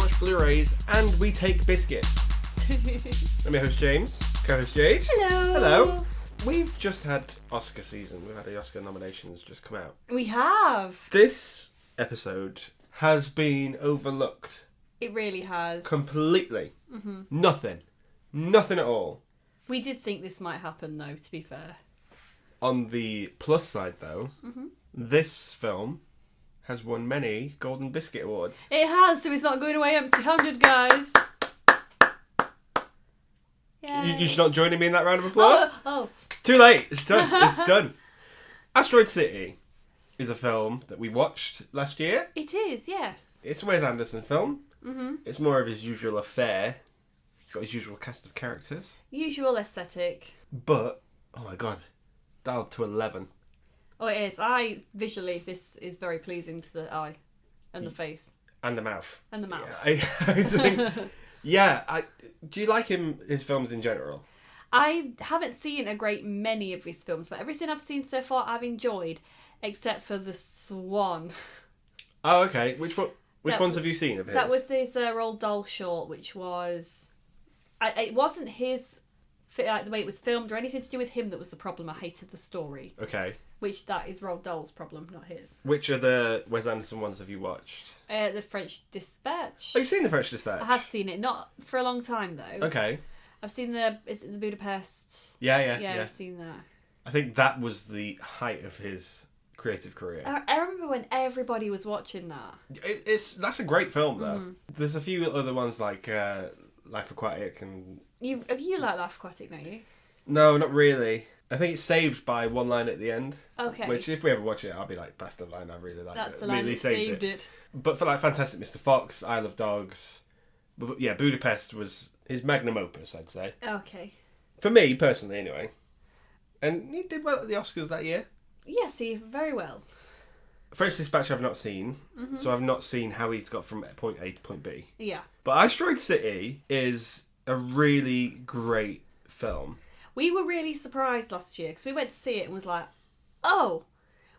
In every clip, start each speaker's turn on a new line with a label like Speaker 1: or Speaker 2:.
Speaker 1: watch Blu-rays, and we take biscuits. I'm your host James, co-host Jade.
Speaker 2: Hello.
Speaker 1: Hello. We've just had Oscar season. We've had the Oscar nominations just come out.
Speaker 2: We have.
Speaker 1: This episode has been overlooked.
Speaker 2: It really has.
Speaker 1: Completely. Mm-hmm. Nothing at all.
Speaker 2: We did think this might happen, though, to be fair.
Speaker 1: On the plus side, though, this film has won many Golden Biscuit Awards.
Speaker 2: It has, so it's not going away empty-handed, guys.
Speaker 1: You should not join me in that round of applause?
Speaker 2: Oh.
Speaker 1: It's too late. It's done. It's done. Asteroid City is a film that we watched last year.
Speaker 2: It is, yes.
Speaker 1: It's a Wes Anderson film.
Speaker 2: Mm-hmm.
Speaker 1: It's more of his usual affair. He's got his usual cast of characters.
Speaker 2: Usual aesthetic.
Speaker 1: But, oh my god, dialed to 11.
Speaker 2: Oh, it is. Visually, this is very pleasing to the eye and the face.
Speaker 1: And the mouth.
Speaker 2: And the mouth.
Speaker 1: Yeah, I think... Yeah, do you like his films in general?
Speaker 2: I haven't seen a great many of his films, but everything I've seen so far I've enjoyed, except for The Swan.
Speaker 1: Oh, okay. Which ones have you seen of his?
Speaker 2: That was his Roald Dahl short, which was... it wasn't his... like the way it was filmed or anything to do with him that was the problem. I hated the story.
Speaker 1: Okay.
Speaker 2: Which that is Roald Dahl's problem, not his.
Speaker 1: Which of the Wes Anderson ones have you watched?
Speaker 2: The French Dispatch.
Speaker 1: Oh, you've seen The French Dispatch?
Speaker 2: I have seen it, not for a long time though.
Speaker 1: Okay.
Speaker 2: I've seen is it the Budapest?
Speaker 1: Yeah.
Speaker 2: I've seen that.
Speaker 1: I think that was the height of his creative career.
Speaker 2: I remember when everybody was watching that.
Speaker 1: That's a great film though. Mm-hmm. There's a few other ones like Life Aquatic and...
Speaker 2: You like Life Aquatic, don't you?
Speaker 1: No, not really. I think it's saved by one line at the end.
Speaker 2: Okay.
Speaker 1: Which, if we ever watch it, I'll be like, that's the line I really like.
Speaker 2: That's the line that saved it.
Speaker 1: But for like Fantastic Mr. Fox, Isle of Dogs, but yeah, Budapest was his magnum opus, I'd say.
Speaker 2: Okay.
Speaker 1: For me, personally, anyway. And he did well at the Oscars that year.
Speaker 2: Yes, very well.
Speaker 1: French Dispatch I've not seen, so I've not seen how he's got from point A to point B.
Speaker 2: Yeah.
Speaker 1: But Asteroid City is a really great film.
Speaker 2: We were really surprised last year because we went to see it and was like, oh,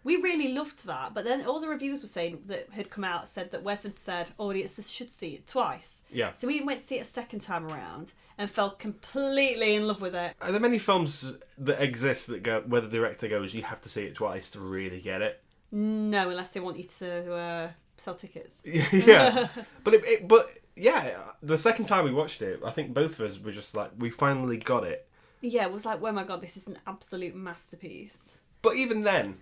Speaker 2: we really loved that. But then all the reviews were saying that had come out said that Wes had said audiences should see it twice.
Speaker 1: Yeah.
Speaker 2: So we went to see it a second time around and fell completely in love with it.
Speaker 1: Are there many films that exist that go where the director goes, you have to see it twice to really get it?
Speaker 2: No, unless they want you to sell tickets.
Speaker 1: Yeah. But yeah, the second time we watched it, I think both of us were just like, we finally got it.
Speaker 2: Yeah, it was like, oh my god, this is an absolute masterpiece.
Speaker 1: But even then,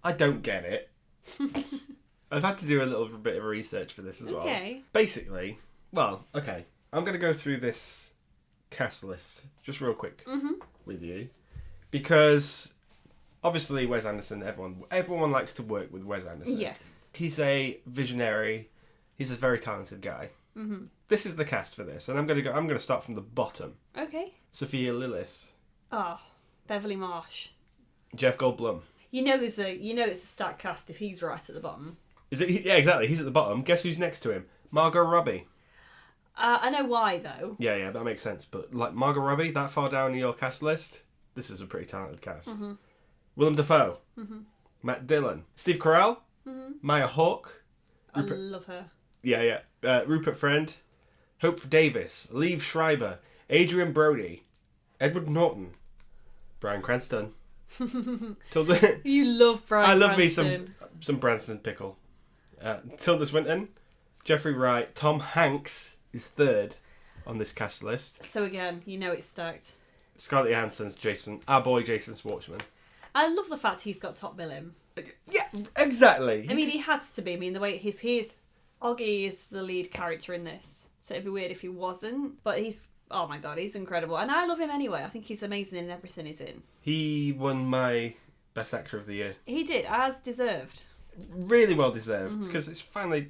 Speaker 1: I don't get it. I've had to do a little bit of research for this as well.
Speaker 2: Okay.
Speaker 1: Basically, I'm going to go through this cast list just real quick with you. Because, obviously, Wes Anderson, everyone likes to work with Wes Anderson.
Speaker 2: Yes.
Speaker 1: He's a visionary. He's a very talented guy. Mm-hmm. This is the cast for this, and I'm going to start from the bottom.
Speaker 2: Okay.
Speaker 1: Sophia Lillis.
Speaker 2: Oh, Beverly Marsh.
Speaker 1: Jeff Goldblum.
Speaker 2: You know it's a stacked cast if he's right at the bottom.
Speaker 1: Is it? Yeah, exactly. He's at the bottom. Guess who's next to him? Margot Robbie.
Speaker 2: I know why though.
Speaker 1: Yeah, that makes sense. But like Margot Robbie, that far down in your cast list, this is a pretty talented cast. Mm-hmm. Willem Dafoe. Mm-hmm. Matt Dillon. Steve Carell. Mm-hmm. Maya Hawke.
Speaker 2: I love her.
Speaker 1: Yeah. Rupert Friend. Hope Davis. Liev Schreiber. Adrian Brody. Edward Norton. Bryan Cranston.
Speaker 2: You love Bryan Cranston.
Speaker 1: I love me some Branson pickle. Tilda Swinton. Jeffrey Wright. Tom Hanks is third on this cast list.
Speaker 2: So again, it's stacked.
Speaker 1: Scarlett Johansson's Jason. Our boy Jason Schwartzman.
Speaker 2: I love the fact he's got top billing.
Speaker 1: Yeah, exactly.
Speaker 2: He had to be. The way Oggy is the lead character in this. So it'd be weird if he wasn't. But oh my god, he's incredible. And I love him anyway. I think he's amazing in everything he's in. He
Speaker 1: won my Best Actor of the Year.
Speaker 2: He did, as deserved.
Speaker 1: Really well deserved. Because it's finally,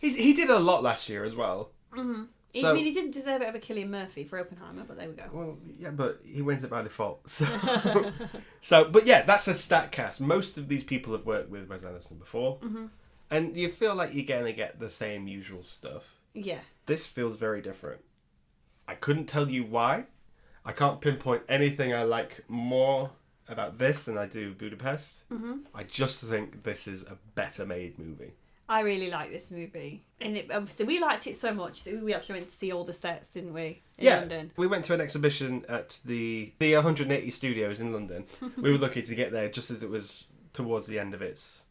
Speaker 1: he did a lot last year as well.
Speaker 2: Mm-hmm. So, he didn't deserve it over Cillian Murphy for Oppenheimer, but there we go.
Speaker 1: Well, yeah, but he wins it by default. But yeah, that's a stat cast. Most of these people have worked with Wes Anderson before. Mm-hmm. And you feel like you're going to get the same usual stuff.
Speaker 2: Yeah.
Speaker 1: This feels very different. I couldn't tell you why. I can't pinpoint anything I like more about this than I do Budapest. Mm-hmm. I just think this is a better made movie.
Speaker 2: I really like this movie. And obviously we liked it so much that we actually went to see all the sets, didn't we? In London.
Speaker 1: We went to an exhibition at the 180 Studios in London. We were lucky to get there just as it was towards the end of its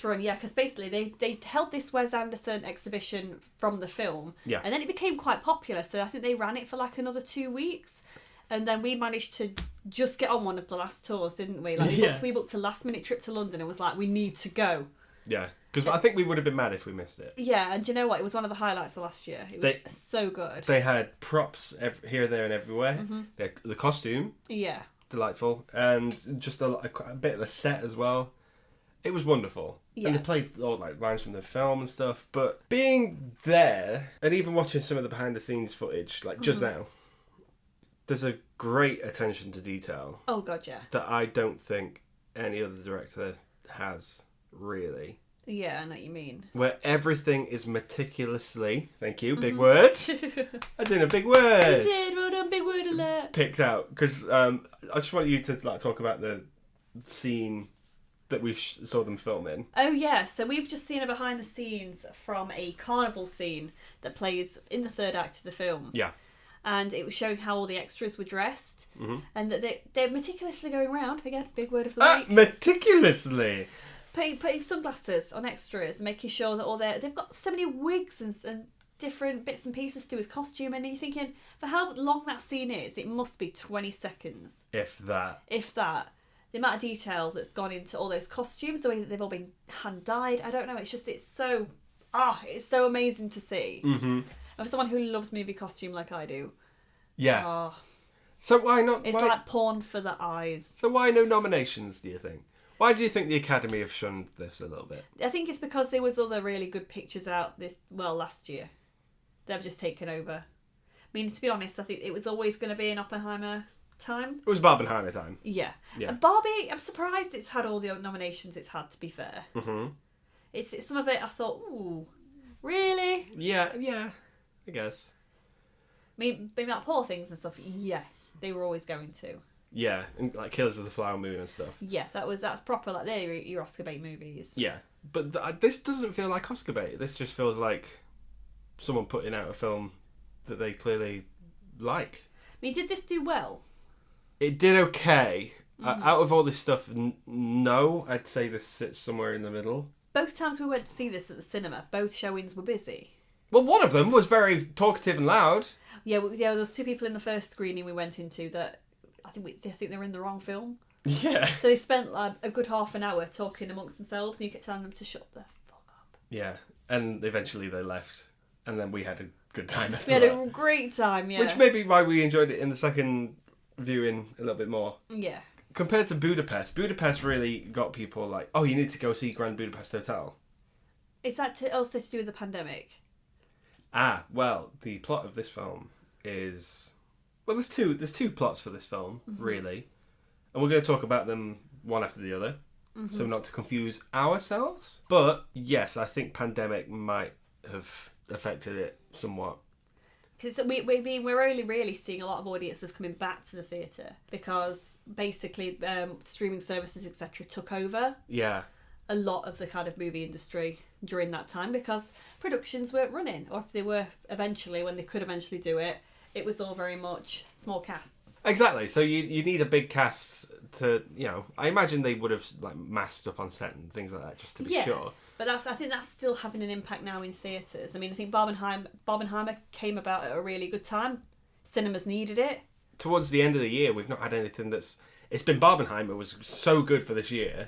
Speaker 2: run, yeah, because basically they held this Wes Anderson exhibition from the film, and then it became quite popular, so I think they ran it for like another 2 weeks, and then we managed to just get on one of the last tours, didn't we? Like we booked a last minute trip to London and was like, we need to go.
Speaker 1: Yeah, because I think we would have been mad if we missed it.
Speaker 2: Yeah, and do you know what? It was one of the highlights of last year. It was so good.
Speaker 1: They had props here, there, and everywhere. The costume, delightful, and just a bit of the set as well. It was wonderful. Yeah. And they played all like lines from the film and stuff. But being there and even watching some of the behind the scenes footage, like just now, there's a great attention to detail.
Speaker 2: Oh god, yeah.
Speaker 1: That I don't think any other director has, really.
Speaker 2: Yeah, I know what you mean.
Speaker 1: Where everything is meticulously, thank you, big word. I did a big word.
Speaker 2: You did, well done, big word alert.
Speaker 1: Picked out, because I just want you to like talk about the scene that we saw them film in.
Speaker 2: Oh yeah, so we've just seen a behind the scenes from a carnival scene that plays in the third act of the film.
Speaker 1: Yeah.
Speaker 2: And it was showing how all the extras were dressed, and that they're meticulously going around, again, big word of the week.
Speaker 1: Meticulously!
Speaker 2: Putting sunglasses on extras, making sure that all they've got so many wigs and different bits and pieces to do with costume, and you're thinking, for how long that scene is, it must be 20 seconds.
Speaker 1: If that.
Speaker 2: The amount of detail that's gone into all those costumes, the way that they've all been hand-dyed, I don't know, it's so amazing to see.
Speaker 1: Mm-hmm.
Speaker 2: For someone who loves movie costume like I do.
Speaker 1: Yeah.
Speaker 2: Oh,
Speaker 1: so why not?
Speaker 2: It's like porn for the eyes.
Speaker 1: So why no nominations, do you think? Why do you think the Academy have shunned this a little bit?
Speaker 2: I think it's because there was other really good pictures out last year. They've just taken over. I mean, to be honest, I think it was always going to be an Oppenheimer time.
Speaker 1: It was Barbenheimer time.
Speaker 2: Yeah. And Barbie, I'm surprised it's had all the nominations it's had, to be fair.
Speaker 1: Mm-hmm.
Speaker 2: It's some of it I thought, ooh, really?
Speaker 1: Yeah, I guess.
Speaker 2: I mean, that Poor Things and stuff, yeah, they were always going to.
Speaker 1: Yeah, and like Killers of the Flower Moon and stuff.
Speaker 2: Yeah, that's proper, like, they're your Oscar bait movies.
Speaker 1: Yeah, but this doesn't feel like Oscar bait. This just feels like someone putting out a film that they clearly like.
Speaker 2: I mean, did this do well?
Speaker 1: It did okay. Out of all this stuff, no, I'd say this sits somewhere in the middle.
Speaker 2: Both times we went to see this at the cinema, both showings were busy.
Speaker 1: Well, one of them was very talkative and loud.
Speaker 2: Yeah, there was two people in the first screening we went into that I think they were in the wrong film.
Speaker 1: Yeah.
Speaker 2: So they spent like a good half an hour talking amongst themselves, and you kept telling them to shut the fuck up.
Speaker 1: Yeah, and eventually they left, and then we had a good time after
Speaker 2: We had a great time, yeah.
Speaker 1: Which may be why we enjoyed it in the second viewing a little bit more.
Speaker 2: Yeah.
Speaker 1: Compared to Budapest really got people like, oh, you need to go see Grand Budapest Hotel.
Speaker 2: Is that also to do with the pandemic?
Speaker 1: Well, the plot of this film is... Well, there's two plots for this film, really. And we're going to talk about them one after the other, so not to confuse ourselves. But, yes, I think pandemic might have affected it somewhat.
Speaker 2: Because we're only really seeing a lot of audiences coming back to the theatre because basically streaming services, etc., took over a lot of the kind of movie industry during that time because productions weren't running, or if they were eventually, when they could eventually do it, it was all very much small casts.
Speaker 1: Exactly. So you need a big cast to, I imagine they would have like masked up on set and things like that just to be sure.
Speaker 2: But I think that's still having an impact now in theatres. I mean, I think Barbenheimer came about at a really good time. Cinemas needed it. Towards
Speaker 1: the end of the year, we've not had anything that's... It's been Barbenheimer was so good for this year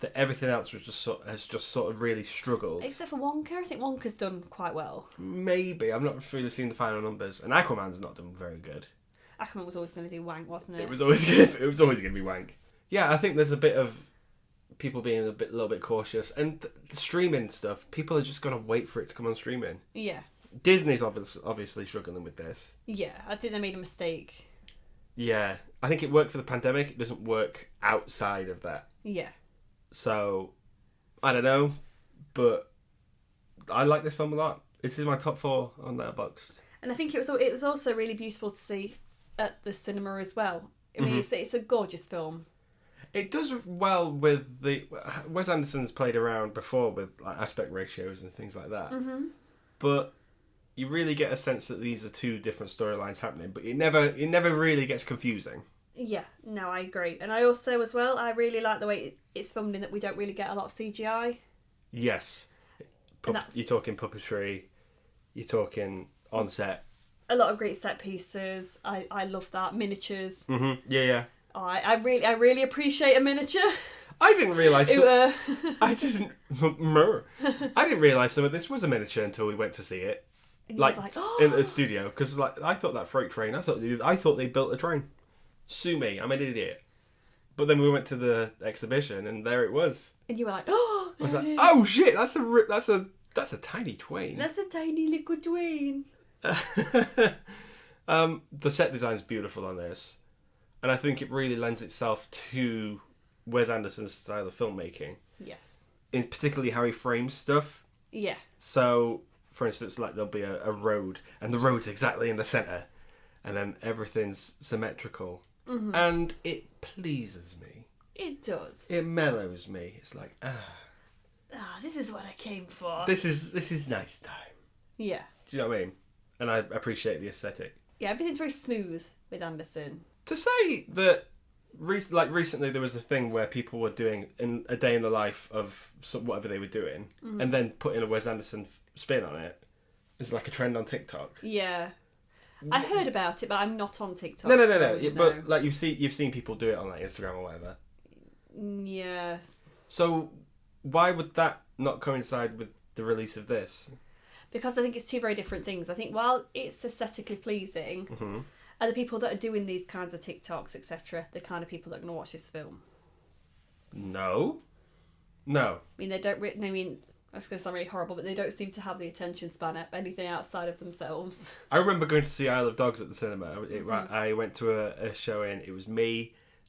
Speaker 1: that everything else was has just sort of really struggled.
Speaker 2: Except for Wonka. I think Wonka's done quite well.
Speaker 1: Maybe. I'm not really seeing the final numbers. And Aquaman's not done very good.
Speaker 2: Aquaman was always going to do wank, wasn't it?
Speaker 1: It was always going to be wank. Yeah, I think there's a bit of people being a little bit cautious. And the streaming stuff, people are just going to wait for it to come on streaming.
Speaker 2: Yeah.
Speaker 1: Disney's obviously struggling with this.
Speaker 2: Yeah, I think they made a mistake.
Speaker 1: Yeah, I think it worked for the pandemic. It doesn't work outside of that.
Speaker 2: Yeah.
Speaker 1: So, I don't know, but I like this film a lot. This is my top 4 on Letterboxd.
Speaker 2: And I think it was also really beautiful to see at the cinema as well. I mean, it's a gorgeous film.
Speaker 1: It does well with the... Wes Anderson's played around before with like, aspect ratios and things like that. Mm-hmm. But you really get a sense that these are two different storylines happening, but it never really gets confusing.
Speaker 2: Yeah, no, I agree. And I also, as well, I really like the way it's filmed in that we don't really get a lot of CGI.
Speaker 1: Yes. You're talking puppetry, you're talking on-set.
Speaker 2: A lot of great set pieces. I love that. Miniatures.
Speaker 1: Mm-hmm. Yeah.
Speaker 2: I really appreciate a miniature.
Speaker 1: I didn't realise... I didn't realise some of this was a miniature until we went to see it. Like in the studio. Because I thought that freight train, I thought they built a train. Sue me, I'm an idiot. But then we went to the exhibition and there it was.
Speaker 2: And you were like, oh!
Speaker 1: I was like, oh shit, that's a tiny twain.
Speaker 2: That's a tiny little twain.
Speaker 1: The set design's beautiful on this. And I think it really lends itself to Wes Anderson's style of filmmaking.
Speaker 2: Yes.
Speaker 1: In particularly how he frames stuff.
Speaker 2: Yeah.
Speaker 1: So, for instance, like there'll be a road and the road's exactly in the centre. And then everything's symmetrical. Mm-hmm. And it pleases me.
Speaker 2: It does.
Speaker 1: It mellows me. It's like,
Speaker 2: this is what I came for.
Speaker 1: This is nice time.
Speaker 2: Yeah.
Speaker 1: Do you know what I mean? And I appreciate the aesthetic. Yeah,
Speaker 2: everything's very smooth with Anderson.
Speaker 1: To say that, recently there was a thing where people were doing a day in the life of whatever they were doing, mm-hmm. and then putting a Wes Anderson spin on it. It's like a trend on TikTok.
Speaker 2: Yeah. I heard about it, but I'm not on TikTok.
Speaker 1: No. But like you've seen people do it on like Instagram or whatever.
Speaker 2: Yes.
Speaker 1: So why would that not coincide with the release of this?
Speaker 2: Because I think it's two very different things. I think while it's aesthetically pleasing, mm-hmm. are the people that are doing these kinds of TikToks, etc., the kind of people that are going to watch this film?
Speaker 1: No.
Speaker 2: I mean, they don't. That's going to sound really horrible, but they don't seem to have the attention span of anything outside of themselves.
Speaker 1: I remember going to see Isle of Dogs at the cinema. Mm-hmm. I went to a showing. It was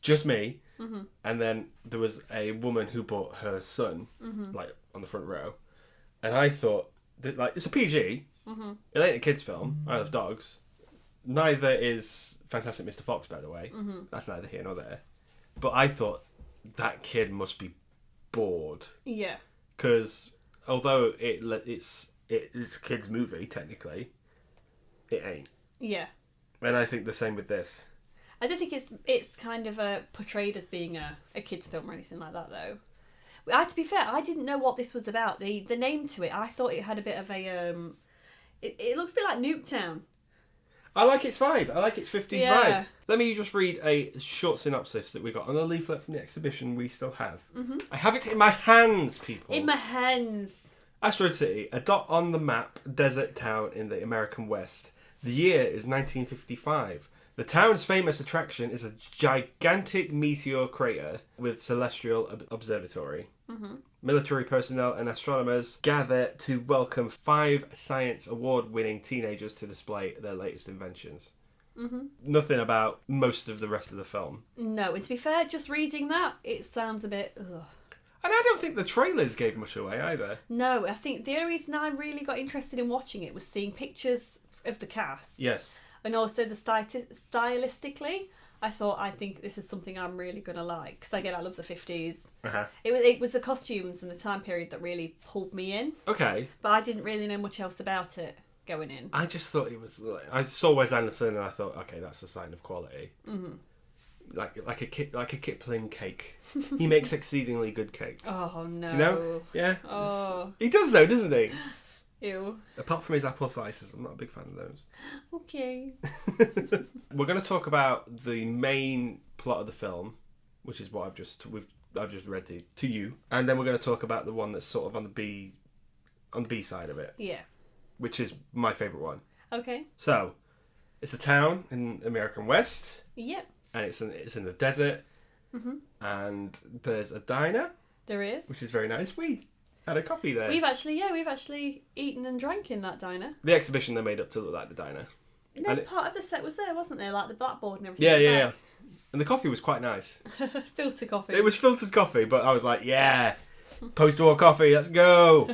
Speaker 1: just me, mm-hmm. and then there was a woman who brought her son, mm-hmm. like on the front row, and I thought, like, it's a PG. Mm-hmm. It ain't a kids' film. Isle of Dogs. Neither is Fantastic Mr. Fox, by the way. Mm-hmm. That's neither here nor there. But I thought that kid must be bored.
Speaker 2: Yeah.
Speaker 1: Because although it's a kid's movie, technically, it ain't.
Speaker 2: Yeah.
Speaker 1: And I think the same with this.
Speaker 2: I don't think it's kind of portrayed as being a kid's film or anything like that, though. To be fair, I didn't know what this was about. The name to it, I thought it had a bit of a... It looks a bit like Nuketown.
Speaker 1: I like its vibe. I like its 50s vibe. Let me just read a short synopsis that we got on the leaflet from the exhibition we still have. Mm-hmm. I have it in my hands, people.
Speaker 2: In my hands.
Speaker 1: Asteroid City, a dot on the map desert town in the American West. The year is 1955. The town's famous attraction is a gigantic meteor crater with celestial observatory. Mm-hmm. Military personnel and astronomers gather to welcome 5 science award-winning teenagers to display their latest inventions. Mm-hmm. Nothing about most of the rest of the film.
Speaker 2: No, and to be fair, just reading that, it sounds a bit... Ugh.
Speaker 1: And I don't think the trailers gave much away either.
Speaker 2: No, I think the only reason I really got interested in watching it was seeing pictures of the cast.
Speaker 1: Yes.
Speaker 2: And also stylistically, I think this is something I'm really going to like. Because again, I love the 50s. Uh-huh. It was the costumes and the time period that really pulled me in.
Speaker 1: Okay.
Speaker 2: But I didn't really know much else about it going in.
Speaker 1: I just thought it was... I saw Wes Anderson and I thought, okay, that's a sign of quality. Mm-hmm. Like a Kipling cake. He makes exceedingly good cakes.
Speaker 2: Oh, no.
Speaker 1: Do you know? Yeah.
Speaker 2: Oh.
Speaker 1: He does though, doesn't he?
Speaker 2: Ew.
Speaker 1: Apart from his apple slices, I'm not a big fan of those.
Speaker 2: Okay.
Speaker 1: We're going to talk about the main plot of the film, which is what I've just read to you, and then we're going to talk about the one that's sort of on the B side of it.
Speaker 2: Yeah.
Speaker 1: Which is my favourite one.
Speaker 2: Okay.
Speaker 1: So, it's a town in the American West.
Speaker 2: Yep.
Speaker 1: And it's in the desert. Mm-hmm. And there's a diner.
Speaker 2: There is.
Speaker 1: Which is very nice. We had a coffee there.
Speaker 2: We've actually eaten and drank in that diner.
Speaker 1: The exhibition they made up to look like the diner.
Speaker 2: No, part of the set was there, wasn't there? Like the blackboard and everything.
Speaker 1: Yeah. And the coffee was quite nice.
Speaker 2: Filtered coffee.
Speaker 1: It was filtered coffee, but I was like, yeah, post-war coffee, let's go.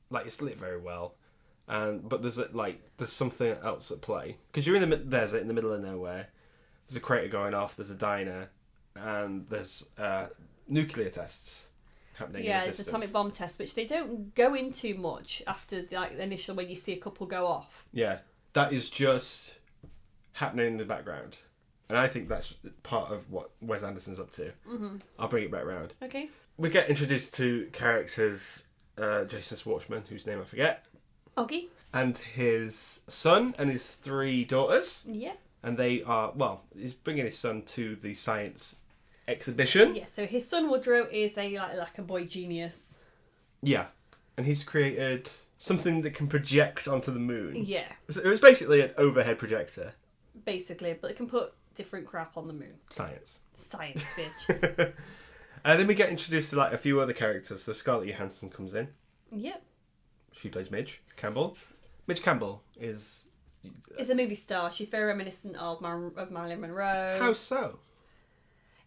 Speaker 1: Like, it's lit very well. But there's something else at play. Because you're in the desert, in the middle of nowhere. There's a crater going off, there's a diner,
Speaker 2: Mm-hmm.
Speaker 1: And there's nuclear tests happening.
Speaker 2: Yeah,
Speaker 1: in the
Speaker 2: it's
Speaker 1: distance.
Speaker 2: atomic bomb tests, which they don't go into much after the initial when you see a couple go off.
Speaker 1: Yeah, that is just happening in the background. And I think that's part of what Wes Anderson's up to.
Speaker 2: Mm-hmm.
Speaker 1: I'll bring it back round.
Speaker 2: Okay.
Speaker 1: We get introduced to characters, Jason Schwartzman, whose name I forget,
Speaker 2: Oggy.
Speaker 1: and his son and his 3 daughters.
Speaker 2: Yeah.
Speaker 1: And they are, well, he's bringing his son to the science exhibition.
Speaker 2: Yeah, so his son Woodrow is like a boy genius.
Speaker 1: Yeah. And he's created something that can project onto the moon.
Speaker 2: Yeah.
Speaker 1: So it was basically an overhead projector.
Speaker 2: Basically, but it can put different crap on the moon.
Speaker 1: Science,
Speaker 2: bitch.
Speaker 1: And then we get introduced to like a few other characters. So Scarlett Johansson comes in.
Speaker 2: Yep.
Speaker 1: She plays Midge Campbell. Midge Campbell is
Speaker 2: a movie star. She's very reminiscent of Marilyn Monroe.
Speaker 1: How so?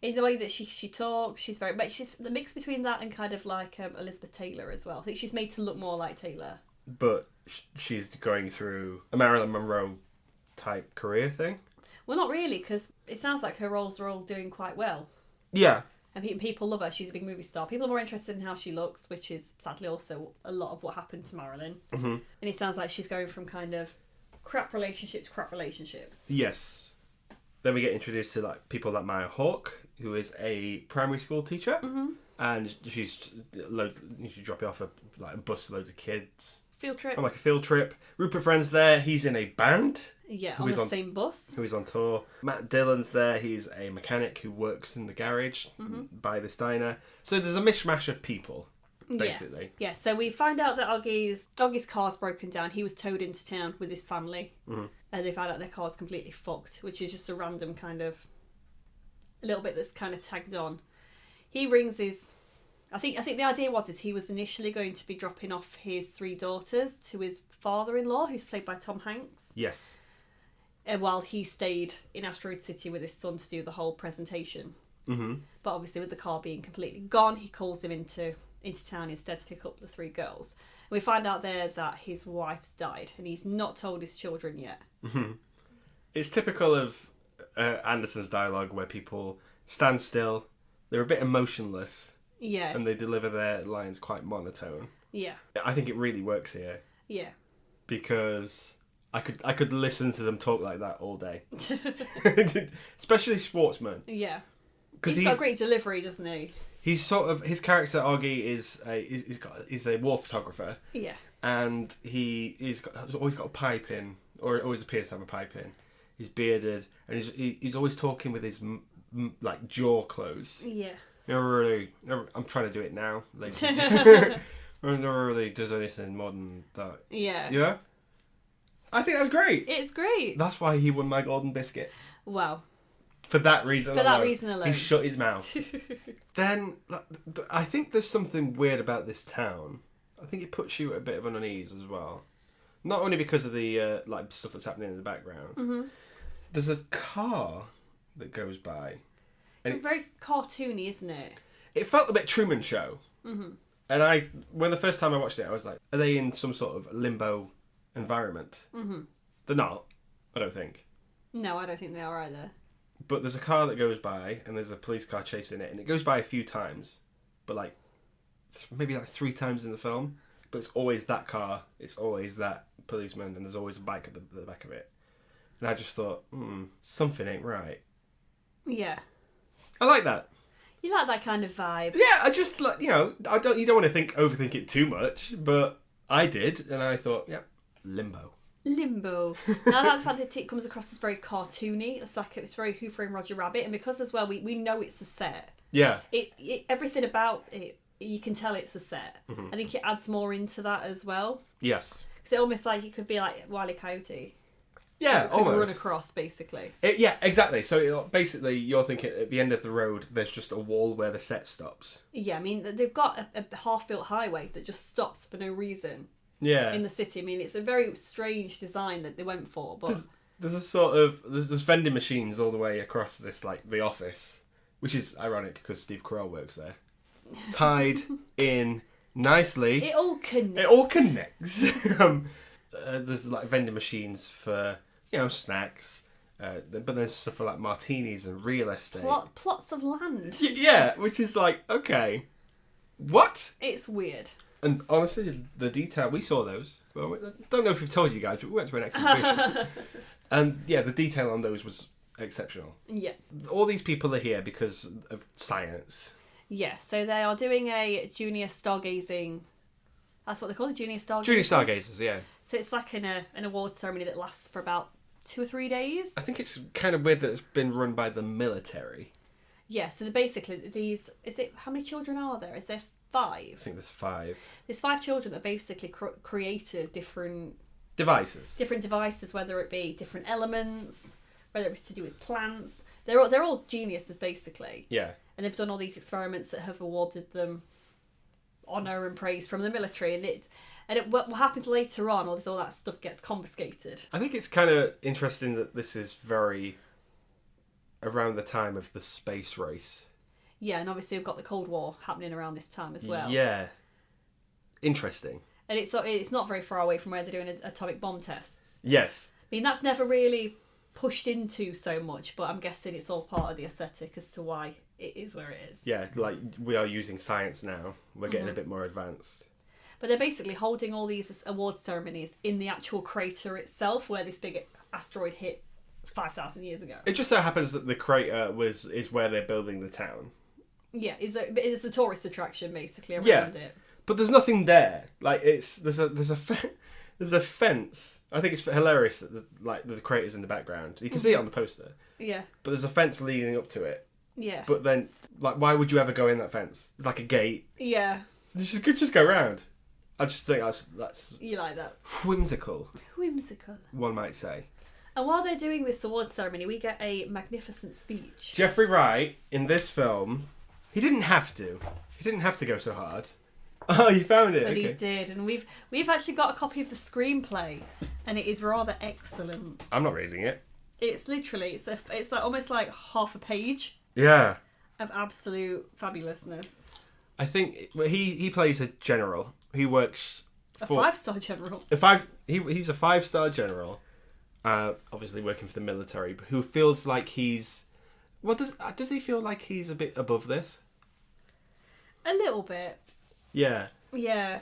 Speaker 2: In the way that she talks, she's the mix between that and kind of like Elizabeth Taylor as well. I think she's made to look more like Taylor.
Speaker 1: But she's going through a Marilyn Monroe type career thing.
Speaker 2: Well, not really, because it sounds like her roles are all doing quite well.
Speaker 1: Yeah.
Speaker 2: And people love her. She's a big movie star. People are more interested in how she looks, which is sadly also a lot of what happened to Marilyn.
Speaker 1: Mm-hmm.
Speaker 2: And it sounds like she's going from kind of crap relationship to crap relationship.
Speaker 1: Yes. Then we get introduced to like people like Maya Hawke, who is a primary school teacher, and she's dropping off a bus loads of kids.
Speaker 2: Field trip.
Speaker 1: On like a field trip. Rupert Friend's there. He's in a band.
Speaker 2: Yeah, on the same bus.
Speaker 1: Who is on tour. Matt Dillon's there. He's a mechanic who works in the garage by this diner. So there's a mishmash of people, basically.
Speaker 2: Yeah, so we find out that Oggy's car's broken down. He was towed into town with his family. Mm-hmm. And they found out their car's completely fucked, which is just a random kind of little bit that's kind of tagged on. He rings his... I think the idea was he was initially going to be dropping off his 3 daughters to his father-in-law, who's played by Tom Hanks.
Speaker 1: Yes.
Speaker 2: While he stayed in Asteroid City with his son to do the whole presentation.
Speaker 1: Mm-hmm.
Speaker 2: But obviously with the car being completely gone, he calls him into town instead to pick up the 3 girls. And we find out there that his wife's died and he's not told his children yet.
Speaker 1: Mm-hmm. It's typical of Anderson's dialogue where people stand still, they're a bit emotionless.
Speaker 2: Yeah.
Speaker 1: And they deliver their lines quite monotone.
Speaker 2: Yeah.
Speaker 1: I think it really works here.
Speaker 2: Yeah.
Speaker 1: Because I could listen to them talk like that all day. Especially Schwartzman.
Speaker 2: Yeah. He's got a great delivery, doesn't he?
Speaker 1: He's sort of, his character Augie is a war photographer.
Speaker 2: Yeah.
Speaker 1: And he's always got a pipe in, or always appears to have a pipe in. He's bearded, and he's always talking with his like jaw closed.
Speaker 2: Yeah.
Speaker 1: I'm trying to do it now, ladies. Never really does anything more than that.
Speaker 2: Yeah.
Speaker 1: Yeah? I think that's great.
Speaker 2: It's great.
Speaker 1: That's why he won my Golden Biscuit.
Speaker 2: Wow.
Speaker 1: For that reason alone. He shut his mouth. Then, I think there's something weird about this town. I think it puts you at a bit of an unease as well. Not only because of the stuff that's happening in the background. Mm-hmm. There's a car that goes by. And
Speaker 2: it's very cartoony, isn't it?
Speaker 1: It felt a bit Truman Show.
Speaker 2: Mm-hmm.
Speaker 1: And when the first time I watched it, I was like, are they in some sort of limbo environment?
Speaker 2: Mm-hmm.
Speaker 1: They're not, I don't think.
Speaker 2: No, I don't think they are either.
Speaker 1: But there's a car that goes by, and there's a police car chasing it, and it goes by a few times. But maybe 3 times in the film. But it's always that car, it's always that policeman, and there's always a bike at the back of it. And I just thought, something ain't right.
Speaker 2: Yeah.
Speaker 1: I like that.
Speaker 2: You like that kind of vibe.
Speaker 1: Yeah, I just you don't want to overthink it too much, but I did, and I thought, yep, limbo. Now that the fact that it comes across as very cartoony, it's very Who Framed Roger Rabbit, and because as well we know it's a set. Yeah.
Speaker 2: It everything about it, you can tell it's a set. Mm-hmm. I think it adds more into that as well.
Speaker 1: Yes.
Speaker 2: Because it almost like it could be like Wile E. Coyote.
Speaker 1: Yeah, almost.
Speaker 2: Run across, basically.
Speaker 1: Yeah, exactly. So basically, you're thinking at the end of the road, there's just a wall where the set stops.
Speaker 2: Yeah, I mean, they've got a half-built highway that just stops for no reason.
Speaker 1: Yeah.
Speaker 2: In the city. I mean, it's a very strange design that they went for, but...
Speaker 1: There's a sort of... There's vending machines all the way across this, the office, which is ironic because Steve Carell works there. Tied in nicely.
Speaker 2: It all connects.
Speaker 1: There's vending machines for... snacks, But there's stuff for like martinis and real estate.
Speaker 2: Plots of land.
Speaker 1: Yeah, which is like, okay, what?
Speaker 2: It's weird.
Speaker 1: And honestly, the detail, we saw those. Well, I don't know if we've told you guys, but we went to an exhibition. And yeah, the detail on those was exceptional.
Speaker 2: Yeah.
Speaker 1: All these people are here because of science. Yeah,
Speaker 2: so they are doing a junior stargazing. That's what they call it, junior stargazers.
Speaker 1: Junior stargazers, yeah. So
Speaker 2: it's like an award ceremony that lasts for about 2 or 3 days.
Speaker 1: I think it's kind of weird that it's been run by the military.
Speaker 2: Yeah, so basically these... How many children are there? Is there 5?
Speaker 1: I think there's 5.
Speaker 2: There's 5 children that basically created different...
Speaker 1: Devices.
Speaker 2: Different devices, whether it be different elements, whether it be to do with plants. They're all geniuses, basically.
Speaker 1: Yeah.
Speaker 2: And they've done all these experiments that have awarded them honour and praise from the military. What happens later on, all that stuff gets confiscated.
Speaker 1: I think it's kind of interesting that this is very around the time of the space race.
Speaker 2: Yeah, and obviously we've got the Cold War happening around this time as well.
Speaker 1: Yeah. Interesting.
Speaker 2: And it's not very far away from where they're doing atomic bomb tests.
Speaker 1: Yes.
Speaker 2: I mean, that's never really pushed into so much, but I'm guessing it's all part of the aesthetic as to why it is where it is.
Speaker 1: Yeah, like we are using science now. We're getting a bit more advanced.
Speaker 2: But they're basically holding all these award ceremonies in the actual crater itself, where this big asteroid hit 5,000 years ago.
Speaker 1: It just so happens that the crater is where they're building the town.
Speaker 2: Yeah, it's a tourist attraction basically around it.
Speaker 1: But there's nothing there. Like there's a fence. I think it's hilarious that the crater's in the background. You can see it on the poster.
Speaker 2: Yeah.
Speaker 1: But there's a fence leading up to it.
Speaker 2: Yeah.
Speaker 1: But then, why would you ever go in that fence? It's like a gate.
Speaker 2: Yeah.
Speaker 1: You could just go around. I just think that's
Speaker 2: you like that.
Speaker 1: Whimsical.
Speaker 2: Whimsical.
Speaker 1: One might say.
Speaker 2: And while they're doing this award ceremony, we get a magnificent speech.
Speaker 1: Jeffrey Wright, in this film, he didn't have to. He didn't have to go so hard. Oh, you found it.
Speaker 2: But
Speaker 1: okay.
Speaker 2: He did, and we've actually got a copy of the screenplay, and it is rather excellent.
Speaker 1: I'm not reading it.
Speaker 2: It's literally it's like almost like half a page.
Speaker 1: Yeah.
Speaker 2: Of absolute fabulousness.
Speaker 1: I think he plays a general. He works for
Speaker 2: a 5-star general.
Speaker 1: He's a 5-star general. Obviously working for the military, but who feels like he's... Well, does he feel like he's a bit above this?
Speaker 2: A little bit.
Speaker 1: Yeah.
Speaker 2: Yeah.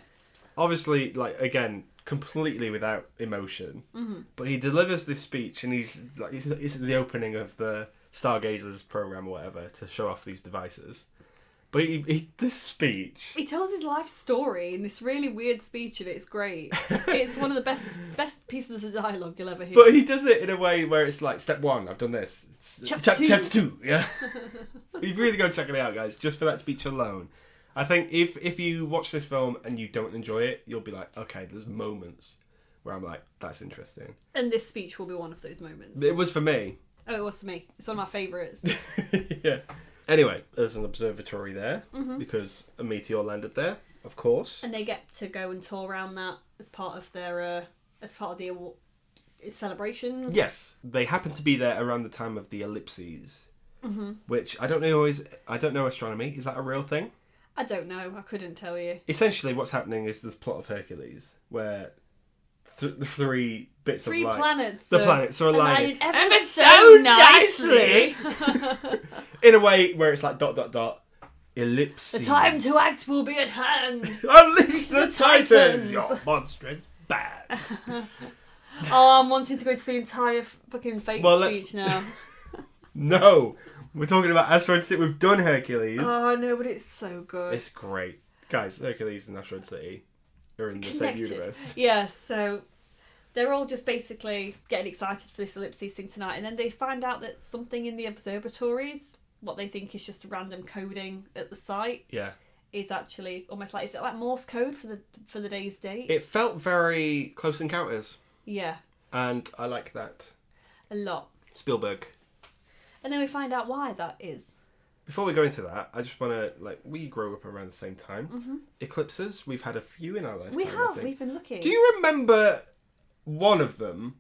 Speaker 1: Obviously, again, completely without emotion. Mm-hmm. But he delivers this speech, and it's the opening of the Stargazers program or whatever to show off these devices. But this speech...
Speaker 2: He tells his life story in this really weird speech, and it's great. It's one of the best pieces of dialogue you'll ever hear.
Speaker 1: But he does it in a way where it's like, step 1, I've done this. Chapter 2, yeah. You've really got to check it out, guys, just for that speech alone. I think if you watch this film and you don't enjoy it, you'll be like, okay, there's moments where I'm like, that's interesting.
Speaker 2: And this speech will be one of those moments.
Speaker 1: It was for me.
Speaker 2: Oh, it was for me. It's one of my favourites.
Speaker 1: Yeah. Anyway, there's an observatory there because a meteor landed there, of course.
Speaker 2: And they get to go and tour around that as part of the celebrations.
Speaker 1: Yes, they happen to be there around the time of the ellipses, which I don't know astronomy. Is that a real thing?
Speaker 2: I don't know. I couldn't tell you.
Speaker 1: Essentially, what's happening is this plot of Hercules where the 3 bits of light...
Speaker 2: planets.
Speaker 1: The planets are aligning
Speaker 2: ever so nicely.
Speaker 1: In a way where it's like ... ellipses.
Speaker 2: The time to act will be at hand.
Speaker 1: Unleash the Titans! Your monstrous band.
Speaker 2: Oh, I'm wanting to go to the entire fucking fake speech now.
Speaker 1: No. We're talking about Asteroid City. We've done Hercules.
Speaker 2: Oh, I know, but it's so good.
Speaker 1: It's great. Guys, Hercules and Asteroid City are in the same universe.
Speaker 2: Yeah, so they're all just basically getting excited for this ellipses thing tonight, and then they find out that something in the observatories, what they think is just random coding at the site, is actually almost like, is it like Morse code for the day's date?
Speaker 1: It felt very Close Encounters.
Speaker 2: Yeah.
Speaker 1: And I like that.
Speaker 2: A lot.
Speaker 1: Spielberg.
Speaker 2: And then we find out why that is.
Speaker 1: Before we go into that, I just want to, we grew up around the same time. Mm-hmm. Eclipses, we've had a few in our lifetime.
Speaker 2: We have, we've been looking.
Speaker 1: Do you remember one of them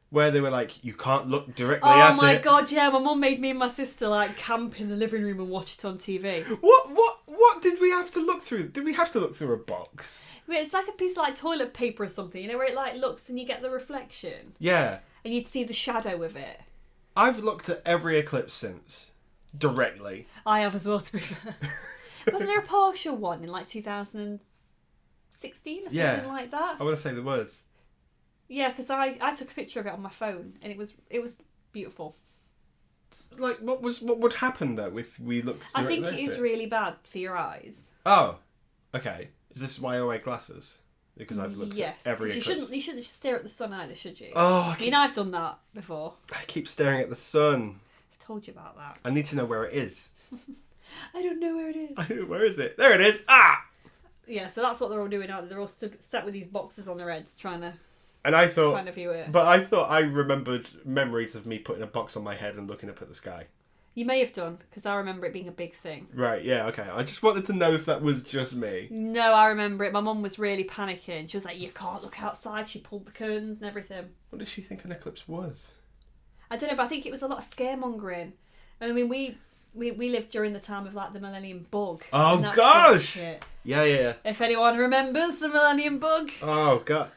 Speaker 1: where they were like, you can't look directly at it?
Speaker 2: Oh my god, yeah, my mum made me and my sister camp in the living room and watch it on TV.
Speaker 1: What did we have to look through? Did we have to look through a box?
Speaker 2: It's like a piece of toilet paper or something, where it looks and you get the reflection.
Speaker 1: Yeah.
Speaker 2: And you'd see the shadow of it.
Speaker 1: I've looked at every eclipse since. Directly.
Speaker 2: I have as well, to be fair. Wasn't there a partial one in like 2016 or something like that?
Speaker 1: I want to say the words.
Speaker 2: Yeah, because I took a picture of it on my phone and it was beautiful.
Speaker 1: Like, what would happen though if we looked through
Speaker 2: I think it is really bad for your eyes.
Speaker 1: Oh, okay. Is this why I wear glasses? Because I've looked at every eclipse.
Speaker 2: You shouldn't stare at the sun either, should you?
Speaker 1: Oh,
Speaker 2: I've done that before.
Speaker 1: I keep staring at the sun.
Speaker 2: I told you about that.
Speaker 1: I need to know where it is.
Speaker 2: I don't know where it is.
Speaker 1: Where is it? There it is. Ah!
Speaker 2: Yeah, so that's what they're all doing now. They're all sat with these boxes on their heads trying to view it.
Speaker 1: But I thought I remembered memories of me putting a box on my head and looking up at the sky.
Speaker 2: You may have done, because I remember it being a big thing.
Speaker 1: Right, yeah, okay. I just wanted to know if that was just me.
Speaker 2: No, I remember it. My mum was really panicking. She was like, you can't look outside. She pulled the curtains and everything.
Speaker 1: What did she think an eclipse was?
Speaker 2: I don't know, but I think it was a lot of scaremongering. I mean, we lived during the time of like the Millennium Bug.
Speaker 1: Oh, gosh! Yeah.
Speaker 2: If anyone remembers the Millennium Bug.
Speaker 1: Oh, God.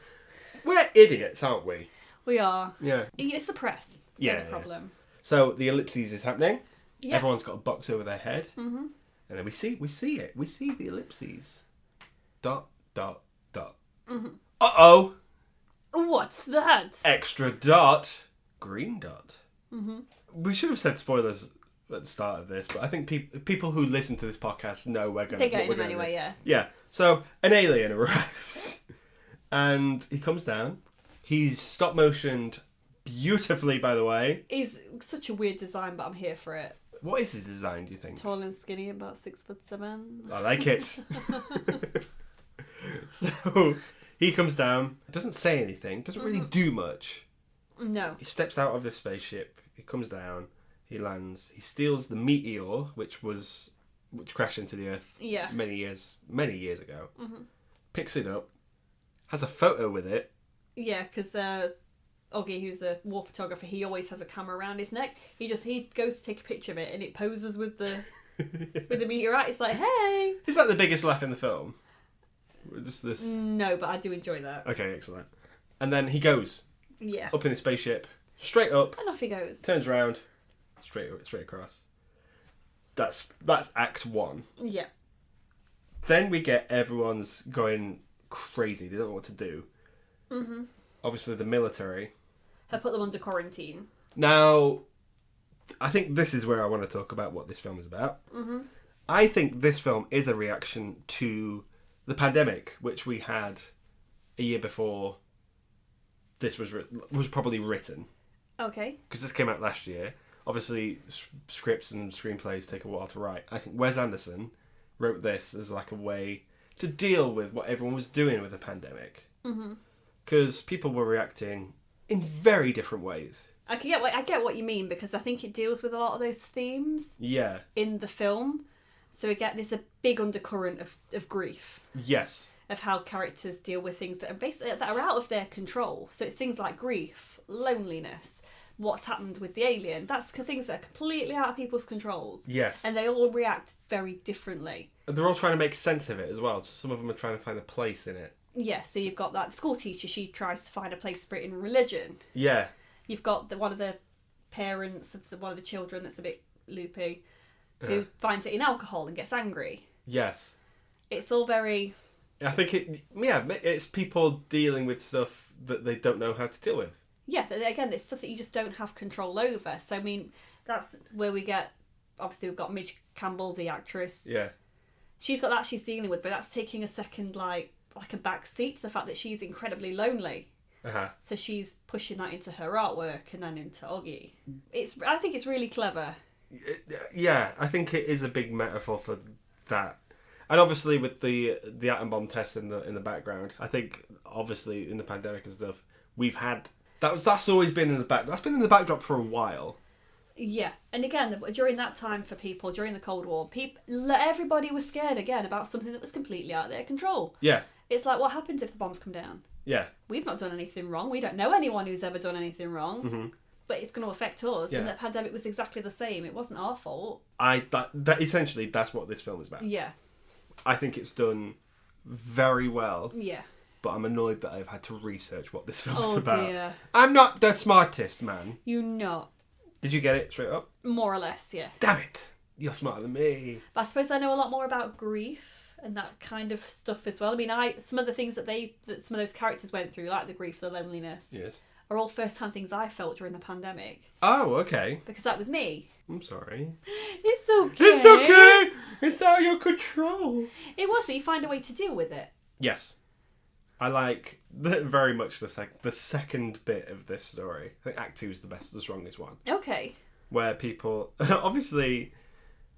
Speaker 1: We're idiots, aren't we?
Speaker 2: We are.
Speaker 1: Yeah.
Speaker 2: It's the press.
Speaker 1: Yeah.
Speaker 2: The problem.
Speaker 1: So the ellipses is happening.
Speaker 2: Yeah.
Speaker 1: Everyone's got a box over their head.
Speaker 2: Mm-hmm.
Speaker 1: And then we see it. We see the ellipses. ...
Speaker 2: Mm-hmm.
Speaker 1: Uh-oh!
Speaker 2: What's that?
Speaker 1: Extra dot. Green dot.
Speaker 2: Mm-hmm.
Speaker 1: We should have said spoilers at the start of this, but I think people who listen to this podcast know we're going to...
Speaker 2: They're getting them anyway, yeah.
Speaker 1: Yeah. So an alien arrives. And he comes down. He's stop motioned beautifully, by the way.
Speaker 2: He's such a weird design, but I'm here for it.
Speaker 1: What is his design, do you think?
Speaker 2: Tall and skinny, about 6'7".
Speaker 1: I like it. So he comes down, doesn't say anything, doesn't really do much.
Speaker 2: No.
Speaker 1: He steps out of the spaceship, he comes down, he lands, he steals the meteor, which crashed into the Earth many years ago. Mm-hmm. Picks it up, has a photo with it.
Speaker 2: Yeah, because Oggy, who's a war photographer, he always has a camera around his neck. He goes to take a picture of it and it poses with the with the meteorite. It's like, hey!
Speaker 1: Is that the biggest laugh in the film? Just this?
Speaker 2: No, but I do enjoy that.
Speaker 1: Okay, excellent. And then he goes.
Speaker 2: Yeah.
Speaker 1: Up in his spaceship, straight up.
Speaker 2: And off he goes.
Speaker 1: Turns around, straight across. That's Act 1.
Speaker 2: Yeah.
Speaker 1: Then we get everyone's going crazy. They don't know what to do. Mm-hmm. Obviously, the military
Speaker 2: have put them under quarantine.
Speaker 1: Now, I think this is where I want to talk about what this film is about. Mm-hmm. I think this film is a reaction to the pandemic, which we had a year before this was probably written.
Speaker 2: Okay.
Speaker 1: Because this came out last year. Obviously, scripts and screenplays take a while to write. I think Wes Anderson wrote this as like a way to deal with what everyone was doing with the pandemic. Because people were reacting in very different ways.
Speaker 2: I get what you mean, because I think it deals with a lot of those themes.
Speaker 1: Yeah. In
Speaker 2: the film. So again, there's a big undercurrent of grief.
Speaker 1: Yes.
Speaker 2: Of how characters deal with things that are out of their control. So it's things like grief, loneliness, what's happened with the alien. That's things that are completely out of people's controls.
Speaker 1: Yes.
Speaker 2: And they all react very differently.
Speaker 1: And they're all trying to make sense of it as well. Some of them are trying to find a place in it. Yeah,
Speaker 2: so you've got that school teacher, she tries to find a place for it in religion.
Speaker 1: Yeah.
Speaker 2: You've got one of the parents of one of the children that's a bit loopy, who finds it in alcohol and gets angry. Yes. It's all very...
Speaker 1: I think it's people dealing with stuff that they don't know how to deal with.
Speaker 2: Yeah, again, it's stuff that you just don't have control over. So, I mean, that's where we get... Obviously, we've got Midge Campbell, the actress. Yeah. She's got that she's dealing with, but that's taking a second, like a back seat to the fact that she's incredibly lonely. Uh-huh. So she's pushing that into her artwork and then into Oggy. I think it's really clever.
Speaker 1: Yeah, I think it is a big metaphor for that. And obviously with the atom bomb test in the background, I think obviously in the pandemic and stuff, we've had that's always been in the back. That's been in the backdrop for a while.
Speaker 2: Yeah, and again, during that time for people, during the Cold War, everybody was scared again about something that was completely out of their control. Yeah. It's like, what happens if the bombs come down? Yeah. We've not done anything wrong. We don't know anyone who's ever done anything wrong. Mm-hmm. But it's going to affect us. Yeah. And the pandemic was exactly the same. It wasn't our fault.
Speaker 1: Essentially, that's what this film is about. Yeah. I think it's done very well. Yeah. But I'm annoyed that I've had to research what this film is about. Dear. I'm not the smartest man.
Speaker 2: You're not.
Speaker 1: Did you get it straight up?
Speaker 2: More or less, yeah.
Speaker 1: Damn it! You're smarter than me.
Speaker 2: But I suppose I know a lot more about grief and that kind of stuff as well. I mean, some of the things that some of those characters went through, like the grief, the loneliness,
Speaker 1: yes,
Speaker 2: are all first-hand things I felt during the pandemic.
Speaker 1: Oh, okay.
Speaker 2: Because that was me.
Speaker 1: I'm sorry.
Speaker 2: It's okay.
Speaker 1: It's okay. It's out of your control.
Speaker 2: It was, but you find a way to deal with it.
Speaker 1: Yes. I like very much the second bit of this story. I think Act 2 is the strongest one.
Speaker 2: Okay.
Speaker 1: Where people... Obviously,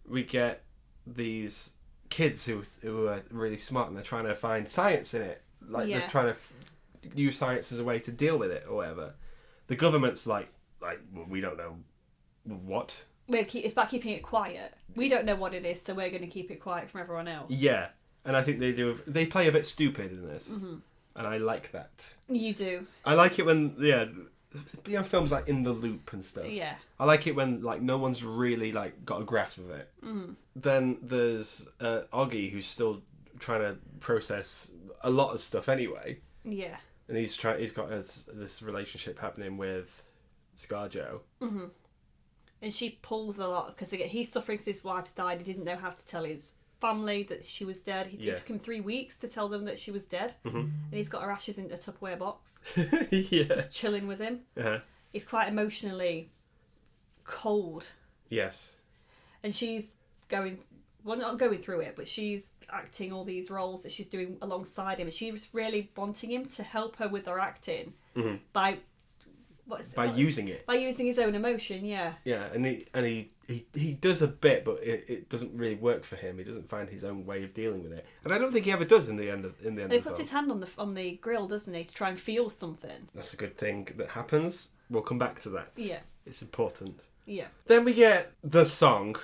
Speaker 1: we get these kids who are really smart and they're trying to find science in it. Like, they're trying to use science as a way to deal with it or whatever. The government's like well, we don't know what.
Speaker 2: It's about keeping it quiet. We don't know what it is, so we're going to keep it quiet from everyone else.
Speaker 1: Yeah. And I think they play a bit stupid in this.
Speaker 2: Mm-hmm.
Speaker 1: And I like that.
Speaker 2: You do.
Speaker 1: I like it when, films like In the Loop and stuff.
Speaker 2: Yeah.
Speaker 1: I like it when, like, no one's really, like, got a grasp of it.
Speaker 2: Mm.
Speaker 1: Then there's Oggy, who's still trying to process a lot of stuff anyway.
Speaker 2: Yeah.
Speaker 1: And he's got this relationship happening with ScarJo.
Speaker 2: Mm-hmm. And she pulls a lot, because he's suffering because his wife's died. He didn't know how to tell his family that she was dead. It took him 3 weeks to tell them that she was dead.
Speaker 1: Mm-hmm.
Speaker 2: And he's got her ashes in a Tupperware box.
Speaker 1: Yeah.
Speaker 2: Just chilling with him.
Speaker 1: Uh-huh.
Speaker 2: He's quite emotionally cold.
Speaker 1: Yes.
Speaker 2: And she's not going through it, but she's acting all these roles that she's doing alongside him. And she was really wanting him to help her with her acting by...
Speaker 1: using it.
Speaker 2: By using his own emotion, yeah.
Speaker 1: Yeah, and he does a bit, but it doesn't really work for him. He doesn't find his own way of dealing with it, and I don't think he ever does in the end of the film.
Speaker 2: He puts his hand on the grill, doesn't he, to try and feel something.
Speaker 1: That's a good thing that happens. We'll come back to that.
Speaker 2: Yeah,
Speaker 1: it's important.
Speaker 2: Yeah.
Speaker 1: Then we get the song,